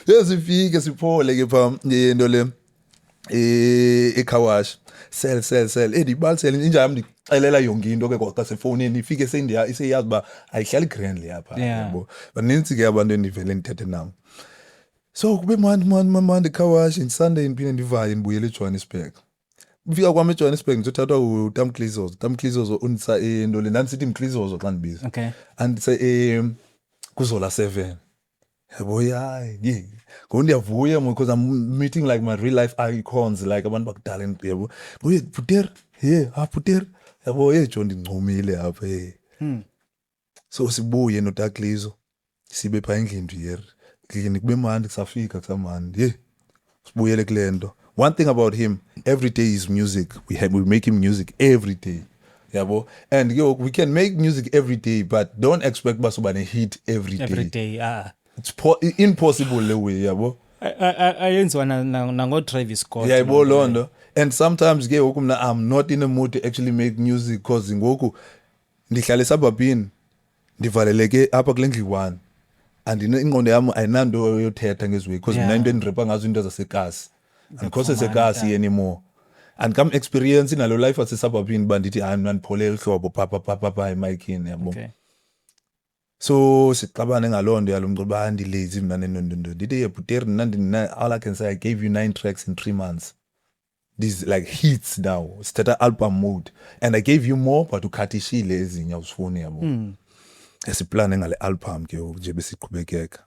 yesifike siphole ke pha into le eKawashi sell edibalisela inja yami ndixelela yonke into ke kwaxa sefonini ifike iseyazi ba ayihlali grand lapha yabo baninzi ke abantu endivele ndithethe nabo so kube mandi eKawashi Sunday ndiphinde ndivaye ndibuyele eJohannesburg ufika kwami eJohannesburg ngizothathwa uTamklizozo undisa into le ndisithi Mklizozo xa ndibiza andise kuzola 7 yabo yayi ngondiyavuya because I'm meeting like my real life icons like abantu bakudala yabo uye Puter Puter yabo John ndingcumile apha so sibuye noTaklizo sibe pha endlini here kube mandi kusafika kusamandi sibuyele kulento. One thing about him, every day is music. We make him music every day. Yabo. And we can make music every day, but don't expect basubane hit every day. Every day, It's impossible le way, yabo. Ayenziwa na Travis Scott. Yabo londo. And sometimes I'm not in a mood to actually make music because ngoku ndihlale sababini ndivaleleke apha kule ndlu one. And ingqondo yami ayinando yothetha ngezwe because mina into endirepa ngazo into zasekasi. And because sekasi anymore. And come experience in a life as a sababini bandithi andipholele ihlobo papa emikini yabo. Okay. So siqabane ngalondo yalomculo andi lazy mina nendo ndithi Puter nina all I can say I gave you 9 tracks in 3 months. These like hits now. Started album mode and I gave you more but ukhathishile ezinye usifuni yabo. Esiplane ngale album ke nje besiqhubekeka.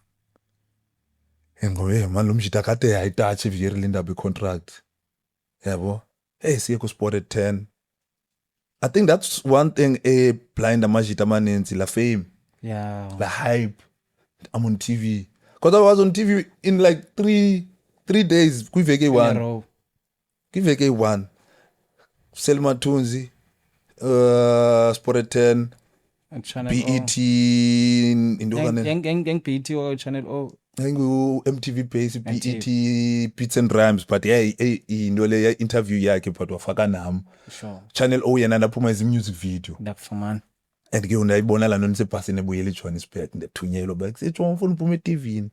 Ngowe man lo mjita kade yayitouch iviyeri linda be contract. Yabo. Siye ku Sport 10. I think that's one thing blind amajita amaninzi la fame. Yeah. The hype. I'm on TV. Because I was on TV in like 3 days. Kwiveke 1. Kwiveke 1. Selma Tunzi. Sport 10. BET. Yang BET or Channel O. MTV Base, BET, Beats and Rhymes. But into le interview yakhe but wafaka nam. Sure. Channel O yena naphuma izi music video. That's man. And ke unayibona la nonse pasine ebuyele eJohannesburg ndethunyelwa ba kusethi ufuna uphume eTV.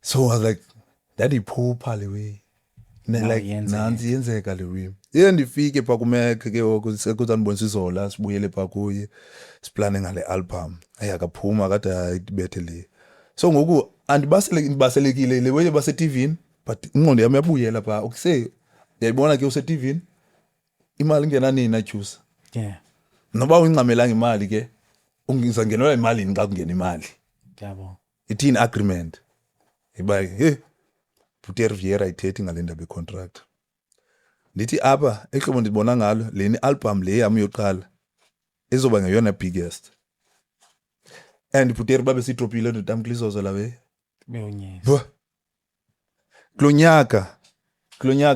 So I was like that iphupha le way. Like nanzi yenzeka le way. Ndifike pha kumeke ke sekuzanibonisa izola sibuyele pha kuye. Siplane ngale album. Ayakaphuma kade ibethe le. So ngoku andibaselekile le way base TV but ingqondo yami yabuyela pha ukuse uyayibona ke use TV imali ingena nini ajuice. Yeah. Noba unqamelanga imali ke ungizangenelwa imali xa kungena imali. Yabo. Ithini agreement. Iba Puter Vieira ithethi ngale ndaba be contract. Ndithi apha ehlobo ndibona ngalo leni album le yami yoqala ezoba ngeyona biggest. And Puter babe sidropile noTamklizozo lawe. Beonyesa. Klonyaka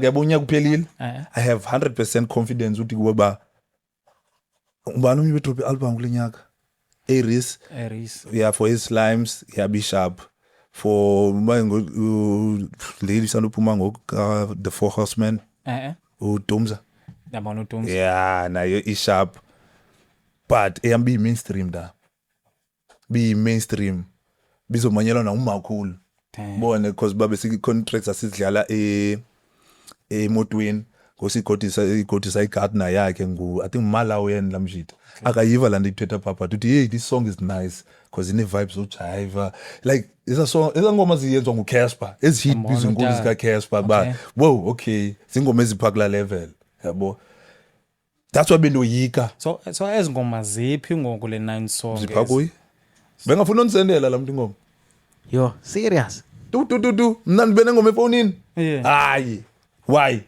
yabonyaka uphelile. I have 100% confidence ukuthi kuba ubani umnye bedrop album kulenyaka. Aries. Yeah, for his slimes, yeah, Bishop. For ladies and Puma the Four Horsemen. Udomza. yabona uTumzi yeah nayo i-sharp but eyambi mainstream da be mainstream bizomanyelwa na umakhulu bone because babe contracts asidlala emotweni ngosigodisa igardener yakhe I think Malawian lamshit akayiva la ndithetha papa uthi hey this song is nice because ine vibes so jive like ngoma ziyenzwa nguCasper ezihit bizinkulu zika Casper ba wow okay zingoma eziphakula level yabo that's why bendoyika so ezingoma ziphi ngoku le 9 songs ziphakuyi bengafuna unisendela lamntu ingoma yo serious tu mna ndibene ngoma efonini Yeah. hayi why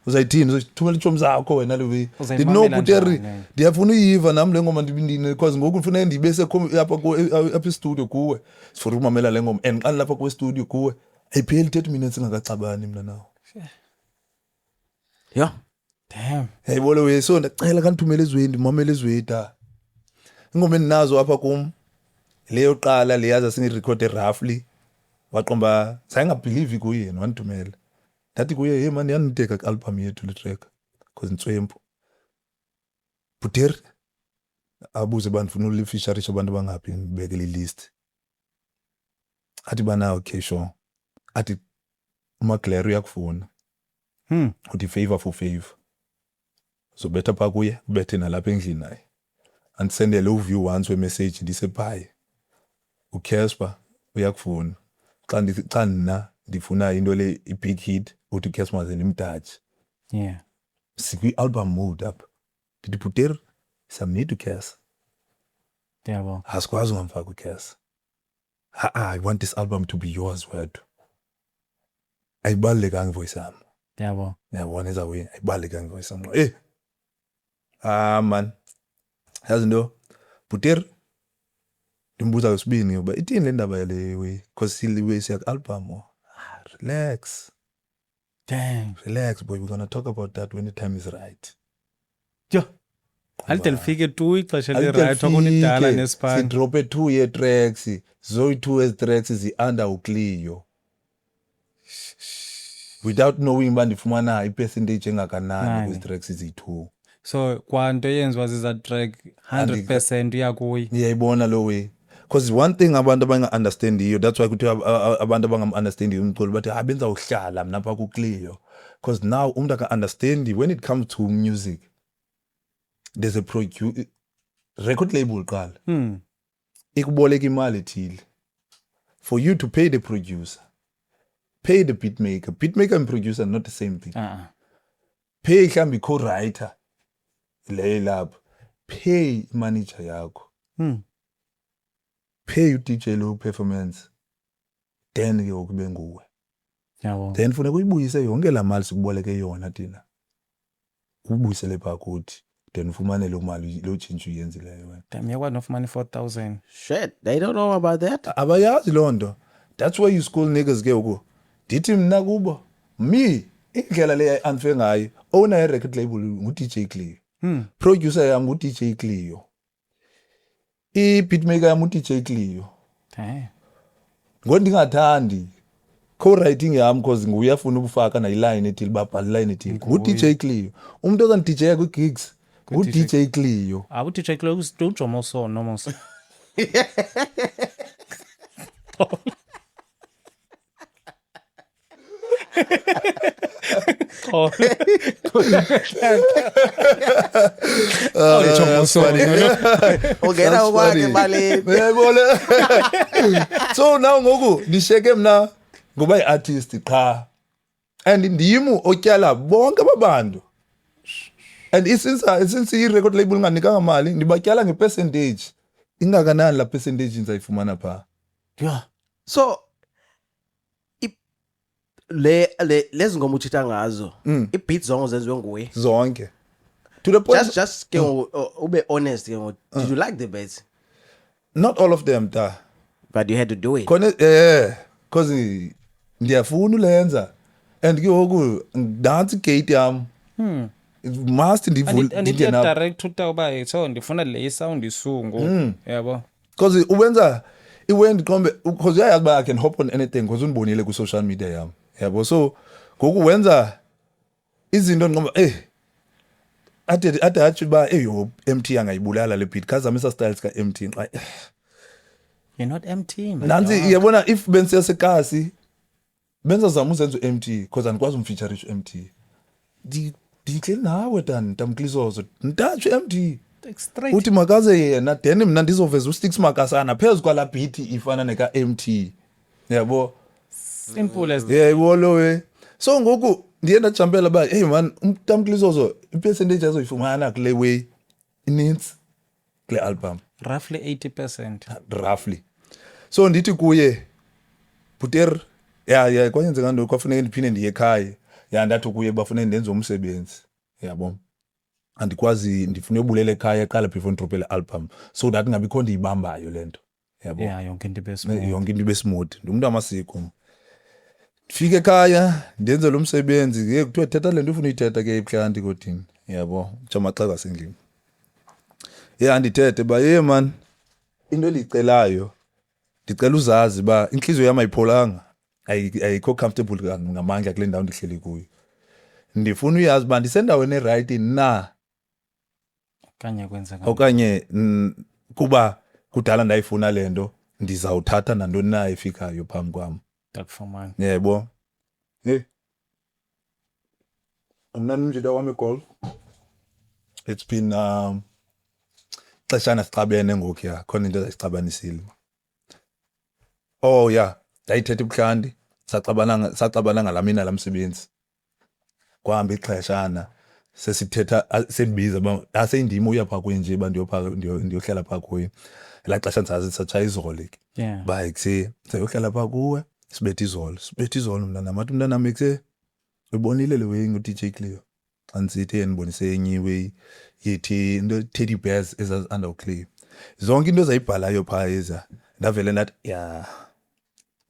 uzayithini uzithumela ichoms zakho wena lewe Uzayimamela ndinoputeri njani? ndiyafuna uyiva nami le ngoma ndibindini because ngoku ufuna ndibese apha studio kuwe sifuna umamela le ngoma and xa lapha ku studio kuwe ayipheli 30 minutes ingakaxabani mina nawo yo damn hey bolo we so ndacela kanithumele ezweni ndimamela ezweda ingoma endinazo apha kum leyo qala leyaza singirecord roughly waqomba sayingabelieve kuye yena wanithumela ndathi kuye hey man yaniteka ku-album yethu le track because ntswempu buter abuze abantu funa ulifisharisha abantu bangaphi ngibeke le list athi bana okay sure athi uMcLaren uyakufuna uthi favor for favor so better pha kuye ubethe nalapha endlini naye andisendele uview once we message ndisebhayi uCasper uyakufuna xa nina ndifuna into le i-big hit uthi uCasper maze ndimdaji yeah sikwi-album mode apha ndithi buter samnid uCasper yabo asikwazi ungamfaka uCasper I want this album to be yours wedwa ayibalulekanga ivoice yami yabo yabona ezawe ayibalulekanga ivoice yami man yazi nto buter ndimbuza kwesibini uba ithini le ndaba yale we because siliwe siya album relax boy we're gonna talk about that when the time is right yo alide lifike tu ixesha le-right okunidala nesipani sidrope 2 year tracks zoyi 2 years tracks zi-under uCleo without knowing uba ndifumana i-percentage engakanani kwezi-tracks zi-2 so kwanto yenziwa ziza track 100% uyakuyi ngiyayibona lo way because one thing abantu abanga-understandiyo that's why kuthi abantu abangam-understandiyo umculo bathi benza uhlala mna pha kuCleo because now umuntu aka-understandi when it comes to music there's a record label qala ikuboleka imali ethile for you to pay the producer, pay the beatmaker and producer are not the same thing. Pay mhlawumbe co-writer le lapho, pay manager yakho, pay uDJ lo performance, then ke ukube nguwe. Yabo. Then funa kuyibuyise yonke la mali sikuboleke yona thina. Ubuyisele pha kuthi. Then ufumane lo mali lo change uyenzileyo wena. Damn, you want money 4,000. Shit, they don't know about that. Abayazi lonto. That's why you school niggas ke uko. Dithi mina kubo, me indlela le anfe ngayo, owner ye record label ngu-DJ Cleo. Producer yami ngu-DJ Cleo. I-beatmaker yami ngu-DJ Cleo. Ngondingathandi co-writing yami because nguye afuna ukufaka na iline ethile babhala iline ethile ngu-DJ Cleo. Umuntu ozandijeka kwi-gigs ngu-DJ Cleo. uDJ Cleo uJomo so noma so. Ungena kwakhe baleni. So now ngoku ndisheke mna ngoba i-artist qha and ndimi otyala bonke ababantu and since i-record label inganikanga mali ndibatyala ngepercentage ingakanani la percentage nizayifumana pha. Yeah. So lezi ngoma uthitha ngazo i-beats zonke zenziwe nguwe zonke to the point just ke ube honest ke did you like the beats? Not all of them da, But you had to do it. khona cause ndiyafuna ulenza and ke ngoku dance gate yami must ndivule and direct utawuba so ndifuna le sound isungu yabo cause uwenza iwendi qombe because uyayazi ba I can hop on anything because undibonile ku social media yami yabo so ngoku wenza izinto ngiqomba ade athi ba eyo MT angayibulala le beat khazamisa styles ka MT You're not empty, man. nansi yabona if bensiya sekasi benza zama uzenza MT because andikwazi umfeature MT dihle nawe tamklizozo ntatsho MT Straight. uthi makaze yena then mina ndizoveza u6 makasana phezulu kwala beat ifana neka MT yabo Simple as yebo lo we so ngoku ndiye ndajampela ba hey man umtamklizozo ipercentage azoyifumana kule way inintsi kule album roughly 80%. roughly so ndithi kuye Buter ya kwanyenzeka ndo kwafuneka ndiphinde ndiye ekhaya ya ndathi kuye bafuneka ndenze umsebenzi yabo andikwazi ndifuna ubulela ekhaya eqala before ndrophe le album so that ngabikho ndiyibambayo lento yabo Yeah, yonke into yonke into ibe smooth ngumuntu amasiko ndifike ekhaya ndenze lo msebenzi ke kuthiwa thetha lento ufuna uyithetha ke ebhlanti kodini yabo jamaxaka sendlini ndithethe ba man into elicelayo ndicela uzazi ba inhliziyo yami ayipholanga ayikho comfortable ngamandla kule ndawo ndihleli kuyo ndifuna uyazi ba ndisendaweni eright na kanye kwenzeka okanye kuba kudala ndayifuna lento ndizawuthatha nantoni na efikayo phambi kwami takufumana. yebo mna nomjida wami golf it's been xeshana sixabene ngoku ya khona into ezayixabanisile ndayithetha ebuhlanti saxabana ngalamina lamsebenzi kwahamba ixeshana sesithetha sendibiza aseyindima uya phaa kwenje ba ndiyohlala phaa kuye la xesha ndisazi satshaya izolo ke Yeah. ba sayohlala phaa kuwe sibethe izolo mna namathi umntanam ekuse ubonile le way ngo-DJ Cleo xa ndisithi ndibonise enye iway yithi into teddy bears ezazi-under uCleo zonke into ezayibhalayo phaa eza ndavele ndathi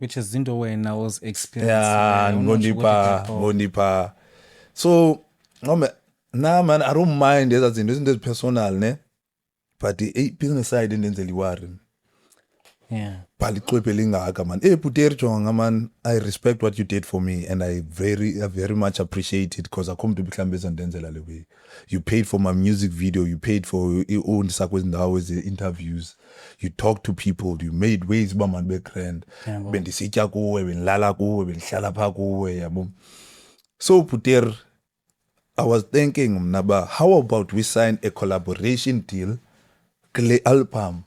Which is into wena was experience. ngondipha so ngome man I don't mind ezazi zinto izinto ezipersonal ne but business side endenzela iwari Yeah. bhala ixwebhe lingaka man Buter jonga man I respect what you did for me and I very much appreciate it because akho muntu mhlambe ezandenzela le way you paid for my music video you paid for undisakwezindawo ezi-interviews you talk to people you made ways uba man be-grand bendisitya kuwe bendilala kuwe bendihlala phaa kuwe yabo so Buter I was thinking mna ba how about we sign a collaboration deal kule album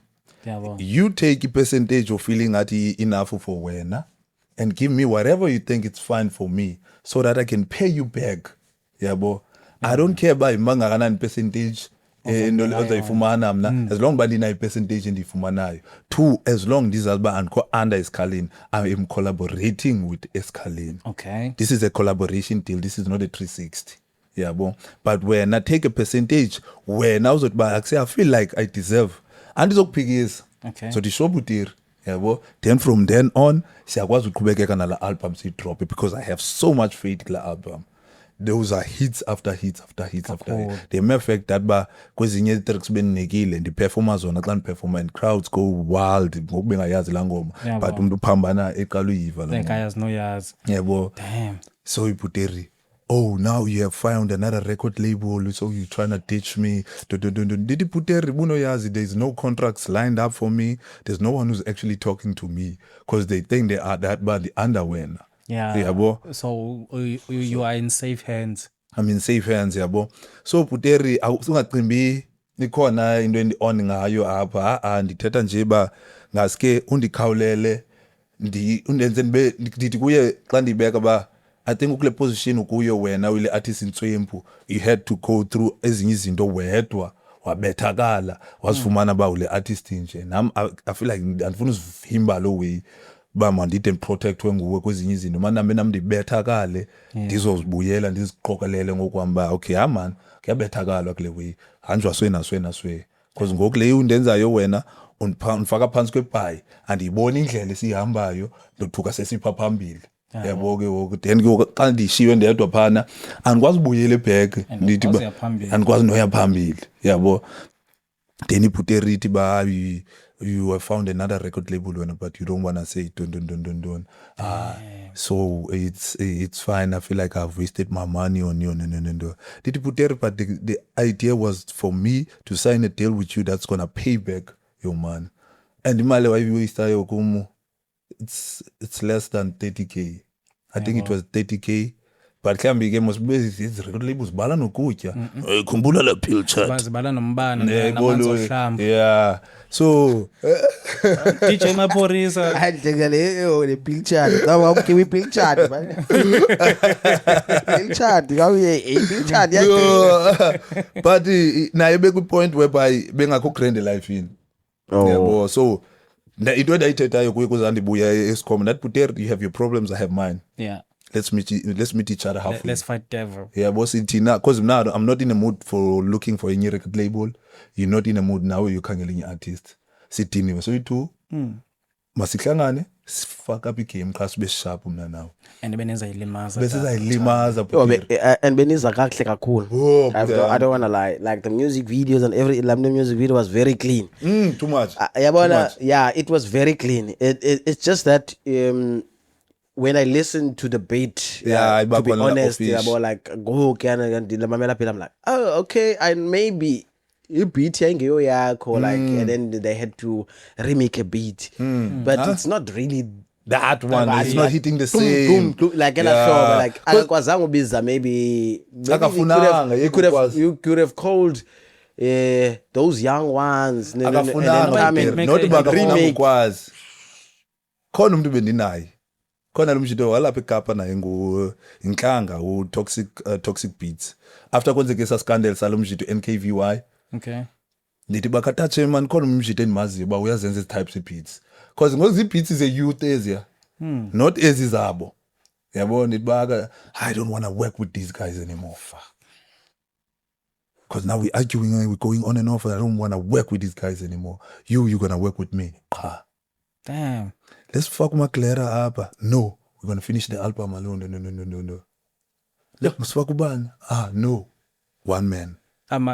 Yeah, you take a percentage of feeling at enough for wena and give me whatever you think it's fine for me so that I can pay you back yabo I don't care by mangakanani percentage endizayifumana mna as long ba ndinayo percentage endiyifumanayo two as long ndizazi ba andikho under Escalene I am collaborating with Escalene okay. this is a collaboration deal this is not a 360 yabo but wena take a percentage wena uzothi ba I feel like I deserve andizokuphikisa Okay. so ndisho Buter yabo then from then on siyakwazi uqhubekeka nala album sidrop because I have so much faith kula album those are hits after hits after hits after hits the mere fact that ba kwezinye tracks beninikile ndiperforma zona xa ndiperforma and crowds go wild ngoku bengayazi la ngoma but umuntu uphambana eqala uyiva la Like I has no years. yabo Damn. so Buter now you have found another record label so you're trying to ditch me did Buter bunoyazi there's no contracts lined up for me there's no one who's actually talking to me because they think they are that bad underwear Yeah. yabo So you are in safe hands. I'm in safe hands yabo so Buter awusungacimbi ikhona into endi-on ngayo apha ndithetha nje ba ngaske undikhawulele undenze ndithi kuye xa ndibeka ba I think ukule position ukuyo wena uyile artist intswempu you had to go through ezinye izinto wedwa wabethakala wasifumana ba ule artist nje nam I feel like andifuna usivimba lo way ba mandide protectwe nguwe kwezinye izinto manami nami ndibethakale ndizozibuyela ndiziqokelele ngokwamba okay man kuyabethakalwa kule way hanjwa swena because ngoku le undenzayo wena unifaka phansi kwebhayi andiyibona indlela esihambayo ndothuka sesipha phambili yabo ke ngoku then xa ndishiwe ndedwa phana andikwazi ubuyela back ndithi andikwazi noya phambili yabo then Buter ithi ba you have found another record label wena, but you don't want to say don't. So it's fine. I feel like I've wasted my money on you. No. But the idea was for me to sign a deal with you that's gonna pay back your man. And it's less than 30K. I think it was 30K. But mhlawumbi ke mos record labels bala nokutya. Khumbula la pill chat. Zibala nombane namanzi ohlamba. Yeah. So DJ Maphorisa. Handle le pill chat. Now I'm giving pill chat, man. Pill chat. How you pill chat? But na ibe ku point whereby bengakho grand life in. Yabo. So into edayithethayo kuye kuzandibuya escom that Puter, you have your problems, I have mine. Yeah. Let's meet each other halfway. Let's fight devil. Yeah, boss, because now I'm not in a mood for looking for a new record label. You're not in a mood now where you're canceling artist. Sitini, so you two, masiklangane, fuck up game class be sharp now. And beneza ilimaza. Beneza ilimaza. And beneza kahle kakhulu. I don't want to lie. Like the music videos and every Lamne music video was very clean. Too much. Yeah, it was very clean. It's just that when I listen to the beat, to be honest, about like go I'm like, oh, okay, and maybe you beat yakho like, and then they had to remake a beat, but it's not really that one. It's not hitting the same. Boom, like like maybe you could have called those young ones. Not about remake. Khona umuntu bendinayi. Khona lo mshito walapha eKapa naye Nklanga toxic beats. After kwenzeke esa scandal salo mshito NKVY. Okay. Nithi bakathache man khona umshito endimaziyo ba uyazenza types of beats. Because ngozi beats is a youth ezia. Not ezizabo. Yabo nithi baka I don't want to work with these guys anymore. Because now we're arguing, we're going on and off. I don't want to work with these guys anymore. You're going to work with me. Damn. Let's fuck my Clara up. No, we're going to finish the album alone. No. Let's fuck ubani. No. One man.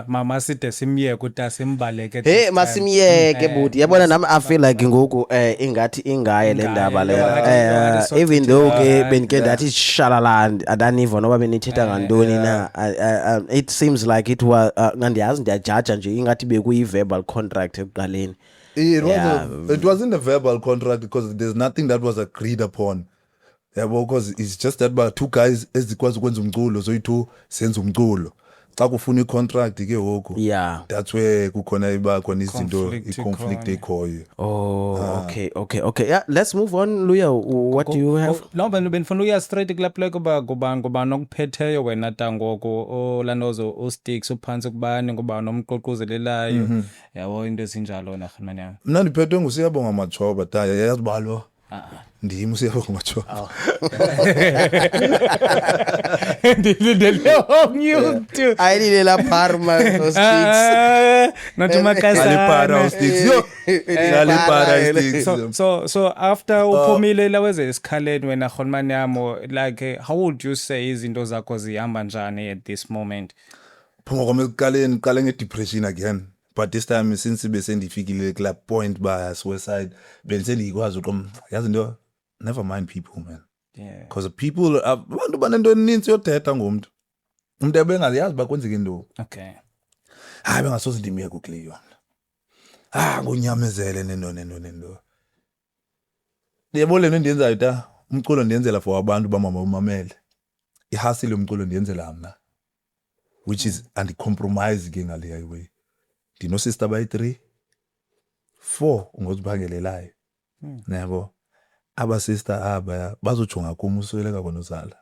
Mama sithe simiyeke ukuthi asimbaleke. Hey masimiyeke buti. Yabona nami I feel like ngoku ingathi ingaye le ndaba le. Even though ke benike ndathi shalaland adanivo noba benithetha ngantoni na. It seems like it was ngandiyazi ndiyajudge nje ingathi bekuyi verbal contract ekuqaleni. It wasn't a verbal contract because there's nothing that was agreed upon. Yeah, because it's just that but two guys ezikwazi ukwenza umculo so you senze umculo. Xa kufuna icontract ke hoku. Yeah. That's where kukhona iba khona izinto iconflict ekhoyo. Okay. Yeah, let's move on. Luya, what do you have? No, benifuna uya straight kulapho ngoba nokuphetheyo wena tangoko olanozo usticks uphansi kubani ngoba nomqoqozelelayo. Yabo into esinjalo na khona yami. Mina ndiphethwe ngusiyabonga Machoba taya yazibalwa. Ndimi usiyabonga Machoba. I need la Parma sticks. Not Makasana sticks. So after uphumilela weze isikhaleni wena khonmani yamo, like how would you say izinto zakho zihamba njani at this moment? Phuma kwami ekuqaleni qale ngedepression again. But this time since besendifikile kula point by suicide bensendikwazi uqom yazi into never mind people man. Yeah. Because people abantu banento eninzi yothetha ngomuntu. Umuntu ebengaziyazi bakwenzeke into. Okay. Hayi bengasoze ndimiyeke ukleyo. Ngonyamezele nendo. Ndiyabona lento ndiyenzayo ta umculo ndiyenzela for abantu bamama umamele. Ihasile umculo ndiyenzela mina. Which is uncompromising ke ngale highway. Dino sister by 3 4 ngozibhangelelayo. Yabo. Aba sister aba bazojonga kum usweleka konozala.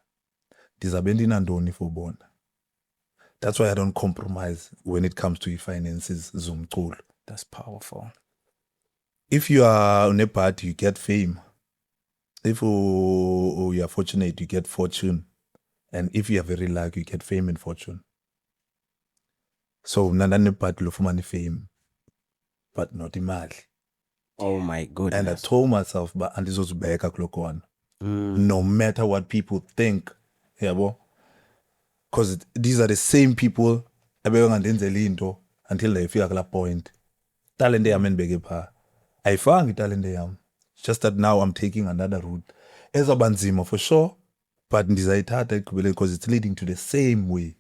Ndizabe ndinantoni for bona. That's why I don't compromise when it comes to finances zomculo. That's powerful. If you are on a party, you get fame. If you are fortunate, you get fortune. And if you are very lucky, you get fame and fortune. So none part lofumani fame, but not imali. Oh my goodness. And I told myself, but and this was back on. No matter what people think, because these are the same people until they feel like that point. Talent they amen bege pa. ayifanga italente yam, just that now I'm taking another route ezawuba nzima for sure, but ndizayithatha ekugqibeleni because it's leading to the same way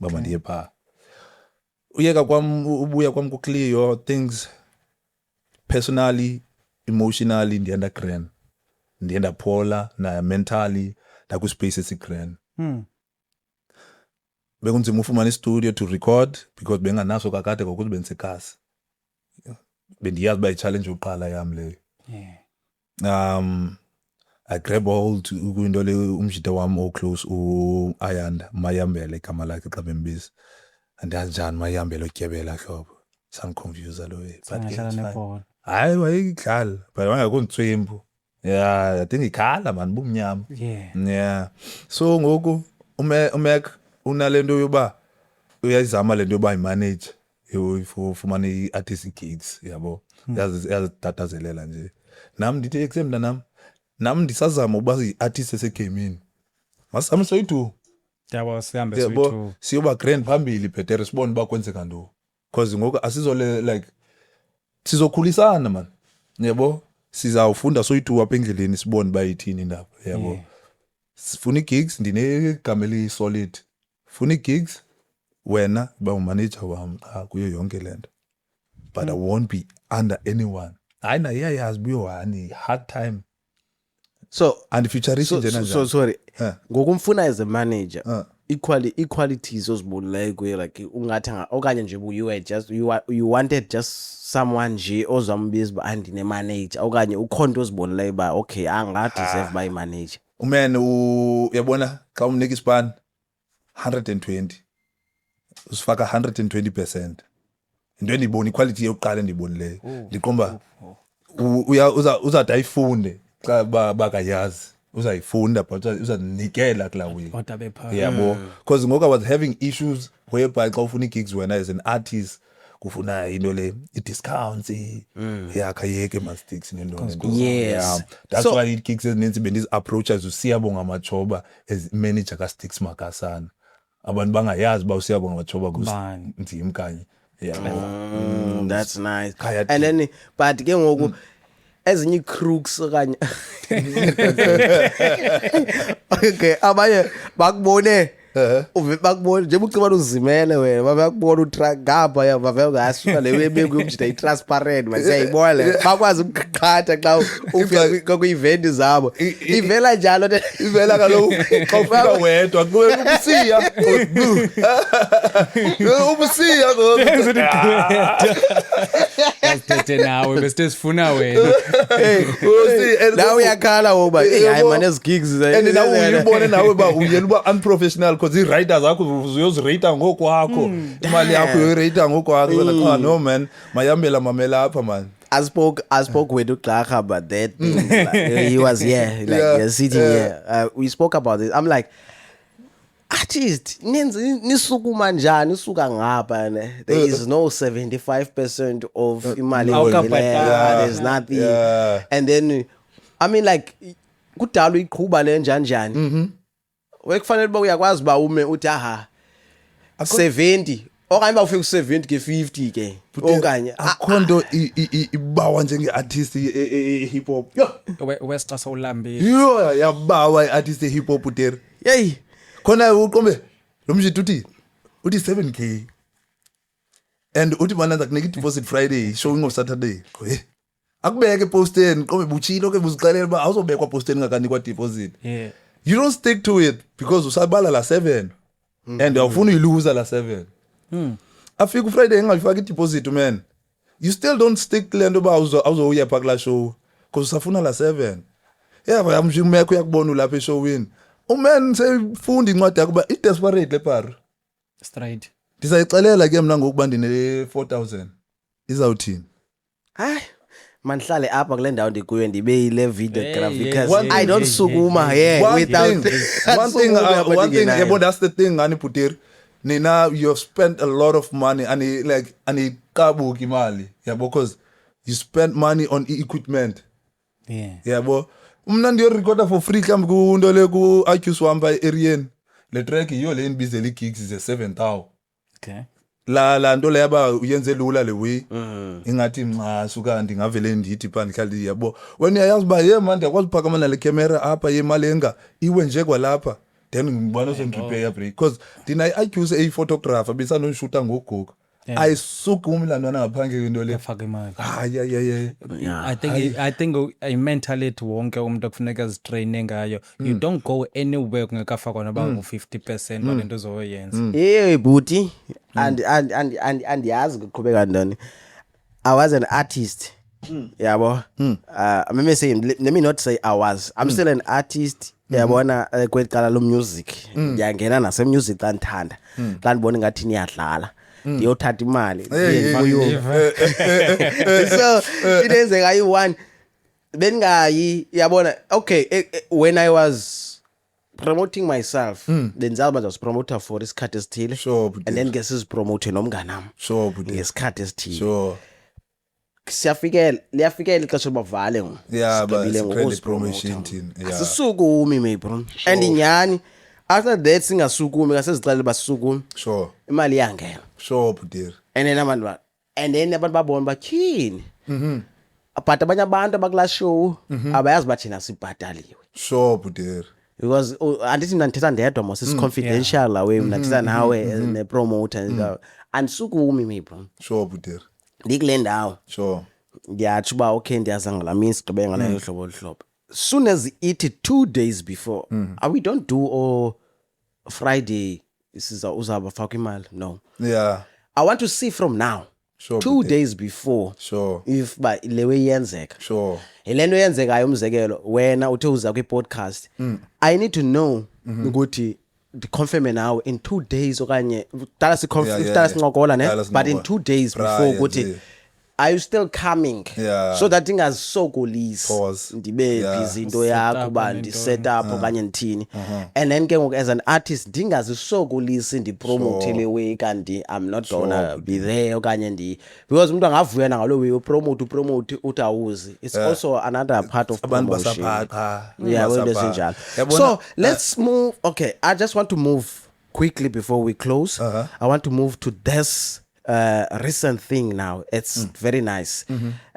uba mandiye phaa. Uyeka kwam, ubuya kwam kuClio, things personally, emotionally ndienda grand, ndienda phola na mentally nakwispace esigran. Bekunzima ufumana istudio to record because benganaso kakade ngokuthi bendisekhasi. Bendiyazi uba i-challenge yokuqala yam leyo. I grab hold kwinto le umjida wam oclose uAyanda Mayambele igama lakhe xa bembiza. Andazi njani Mayambele otyebela hlobo. Sangiconfuse lo way. Hayi wayidlala but wangekho yeah, I think ikhala man bumnyama. Yeah. So ngoku uMac unalento yoba uyayizama lento yoba imanage ufumana i-artist gigs yabo. Yazidatazelela nje. Nam ndithi exam nam ndisazama uba i-artist esegamini. Masami soyidu. Yabo sihambe soyidu. Siyoba grand phambili bhetere sibone uba kwenzeka ntoni. Because ngoku asizole like sizokhulisana man. Yabo sizawufunda soyidu apha endleleni sibone uba ithini indaba yabo. Sifuna gigs ndinegama eli-solid. Funa gigs wena uba umanager wam kuyo yonke lento. But I won't be under anyone. Hayi na iyayazi buyohani hard time. So and futuristic njena so sorry. Ngokumfuna as a manager. Equalities ozibonileyo kuye like ungathi okanye nje you were just you wanted just someone nje ozambiza ba andine manager okanye ukhonto ozibonileyo ba okay angathi deserve by manager. Uman uyabona xa umnika ispan 120 usifaka 120%. Into endibona equality yokuqala endibonileyo ndiqomba uzawuthi ayifunde xa bakayazi uzayifunda but uzanikela kula way yabo because ngoku I was having issues whereby xa ufuna gigs wena as an artist kufuna into le i-discounts yakhayeke ma-sticks nento. Yes. That's why i-gigs ezininzi bendizi-approachers uSiyabonga Majoba as manager ka-Sticks Makasana. Abantu bangayazi uba uSiyabonga Majoba kunzima kanye. That's nice. And then but ke ngoku ezinye crooks okanye okay abanye bakubone bakubone nje ucibana uzimele wena bakubona utrack ngapha ya bavela ngasuka lewe beku umjida i-transparent masiyayibona le bakwazi ukuqhatha xa ufika ku-event zabo ivela njalo ivela kaloku xa ufika wedwa ubusiya Asithethe nawe bese sifuna wena. Nawe uyakhala woba hayi man ezi gigs and now uyibone nawe uba uyena uba unprofessional because i-writer zakho uzozirata ngokwakho imali yakho uyoyirata ngokwakho like no man Mayambela mamela apha man. I spoke with Uklaha about that thing. Like, he was here, like you're sitting here. We spoke about it. I'm like, artist, nisukuma njani nisuka ngapha ne. There is no 75% of imali there's nothing. And then I mean like kudala iqhuba le njani. Wekufanele ba uyakwazi ba ume uthi aha 70 okanye bawufika ku70 ke 50 ke okanye akhonto ibawa njenge-artist hip hop Westa sowulambile yabawa i-artist hip hop uteri hey khona uqombe lo mjito uthi 7K and uthi mananza kunika i-deposit Friday showing of Saturday akubeke posteni qombe buchilo ke buzixelela ba awuzobekwa posteni ngakanikwa deposit. You don't stick to it because usabala la 7 and awufuna uyiluza la 7. Afika Friday engayifaka i-deposit man. You still don't stick to lento ba awuzoya pha kula show because usafuna la 7. Yeah manje umekho yakubona ulapha eshowini. Uman seyifunda incwadi yakho ba i-desperate le par. Straight. Ndisayixelela ke mina ngokuba ndine 4000. Izawuthini? Hayi manhlale apha kule ndawo ndikuyo ndibe ile videograph because I don't sukuma without one thing yebo that's the thing ngani Puteri nina you have spent a lot of money and like kabuki imali yabo because you spent money on equipment yabo umna ndiyo recorder for free kambe kunto le ku Accuse wamba area le track iyo le nibizela gigs ze 7000 okay la nto leyo aba uyenze lula le way ingathi nxasu kanti ngavele ndithi pha ndihlali yabo wena uyayazi uba ye man ndiyakwazi uphakama nale camera apha yemalenga iwe nje kwalapha then ngibona sendirepair break because thina i-IQ eyi-photographer besanoyishuta ngoguga ayisukumi laa ntwana ngaphandle kwento le Faka imali. Yeah. I think i-mentality wonke umuntu okufuneka ezitrayine ngayo. You don't go anywhere kungekafakwa noba ngu-50% wale nto uzoyenza. Hey booty and yazi ukuqhubeka ndani. I was an artist. Yabo. Let me say, let me not say I was. I'm still an artist. Yabona kwecala lo music. Ngiyangena nase music xa ndithanda. Xa ndibona ngathi niyadlala. Ndiyothatha imali. So inenzeka ayi-1 bengayi yabona okay when I was promoting myself benzazi uba ndizawusipromota for isikhathi esithile Sure, and then ngesizipromote nomnganam sure budde ngesikhathi esithile sure liyafikela ixesha lobavale ngoku yeah but Sigqibile credit ngokuzipromota. promotion team yeah asisukumi me bro and inyani after that singasukumi kasezixelele basukumi sure imali iyangena sure budde and then abantu babona bathini but abanye abantu abakula show abayazi bathina sibhataliwe sure budde because andithi mna ndithetha ndedwa mos is confidential la way mna ndithetha nawe ne-promoter andisukumi me bro sure budde ndikule ndawo sure ndiyatsho uba okay ndiyaza ngala mini sigqibe ngalayo hlobo hlobo soon as ithi 2 days before we don't do all Friday uzaba faka imali no yeah I want to see from now sure 2 days before sure if ba le way yenzeka sure ilento yenzekayo umzekelo wena uthe uza kwi-podcast I need to know ukuthi ndiconfirme nawe in 2 days okanye dala sincokola ne but in 2 days before ukuthi are you still coming so that ingazisokolisi ndibe busy into yakho uba ndi-set up okanye ndithini and then ke ngoku as an artist ndingazisokolisi ndipromote le way kanti I'm not gonna be there okanye because umuntu angavuya nangalo way upromote uthi awuzi it's also another part of promotion yeah well esinjalo so let's move okay I just want to move quickly before we close I want to move to this recent thing now. It's very nice.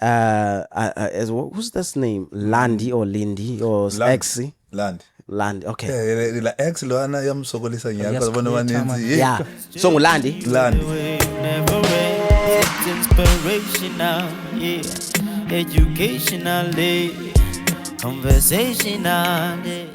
Who's this name? Landy or Lindy or Exy? Land. Okay. La ex lwana yamsokolisa nyaka bona baninzi. Yeah. So Landy. It's inspirational, yeah. Educational, conversational, yeah.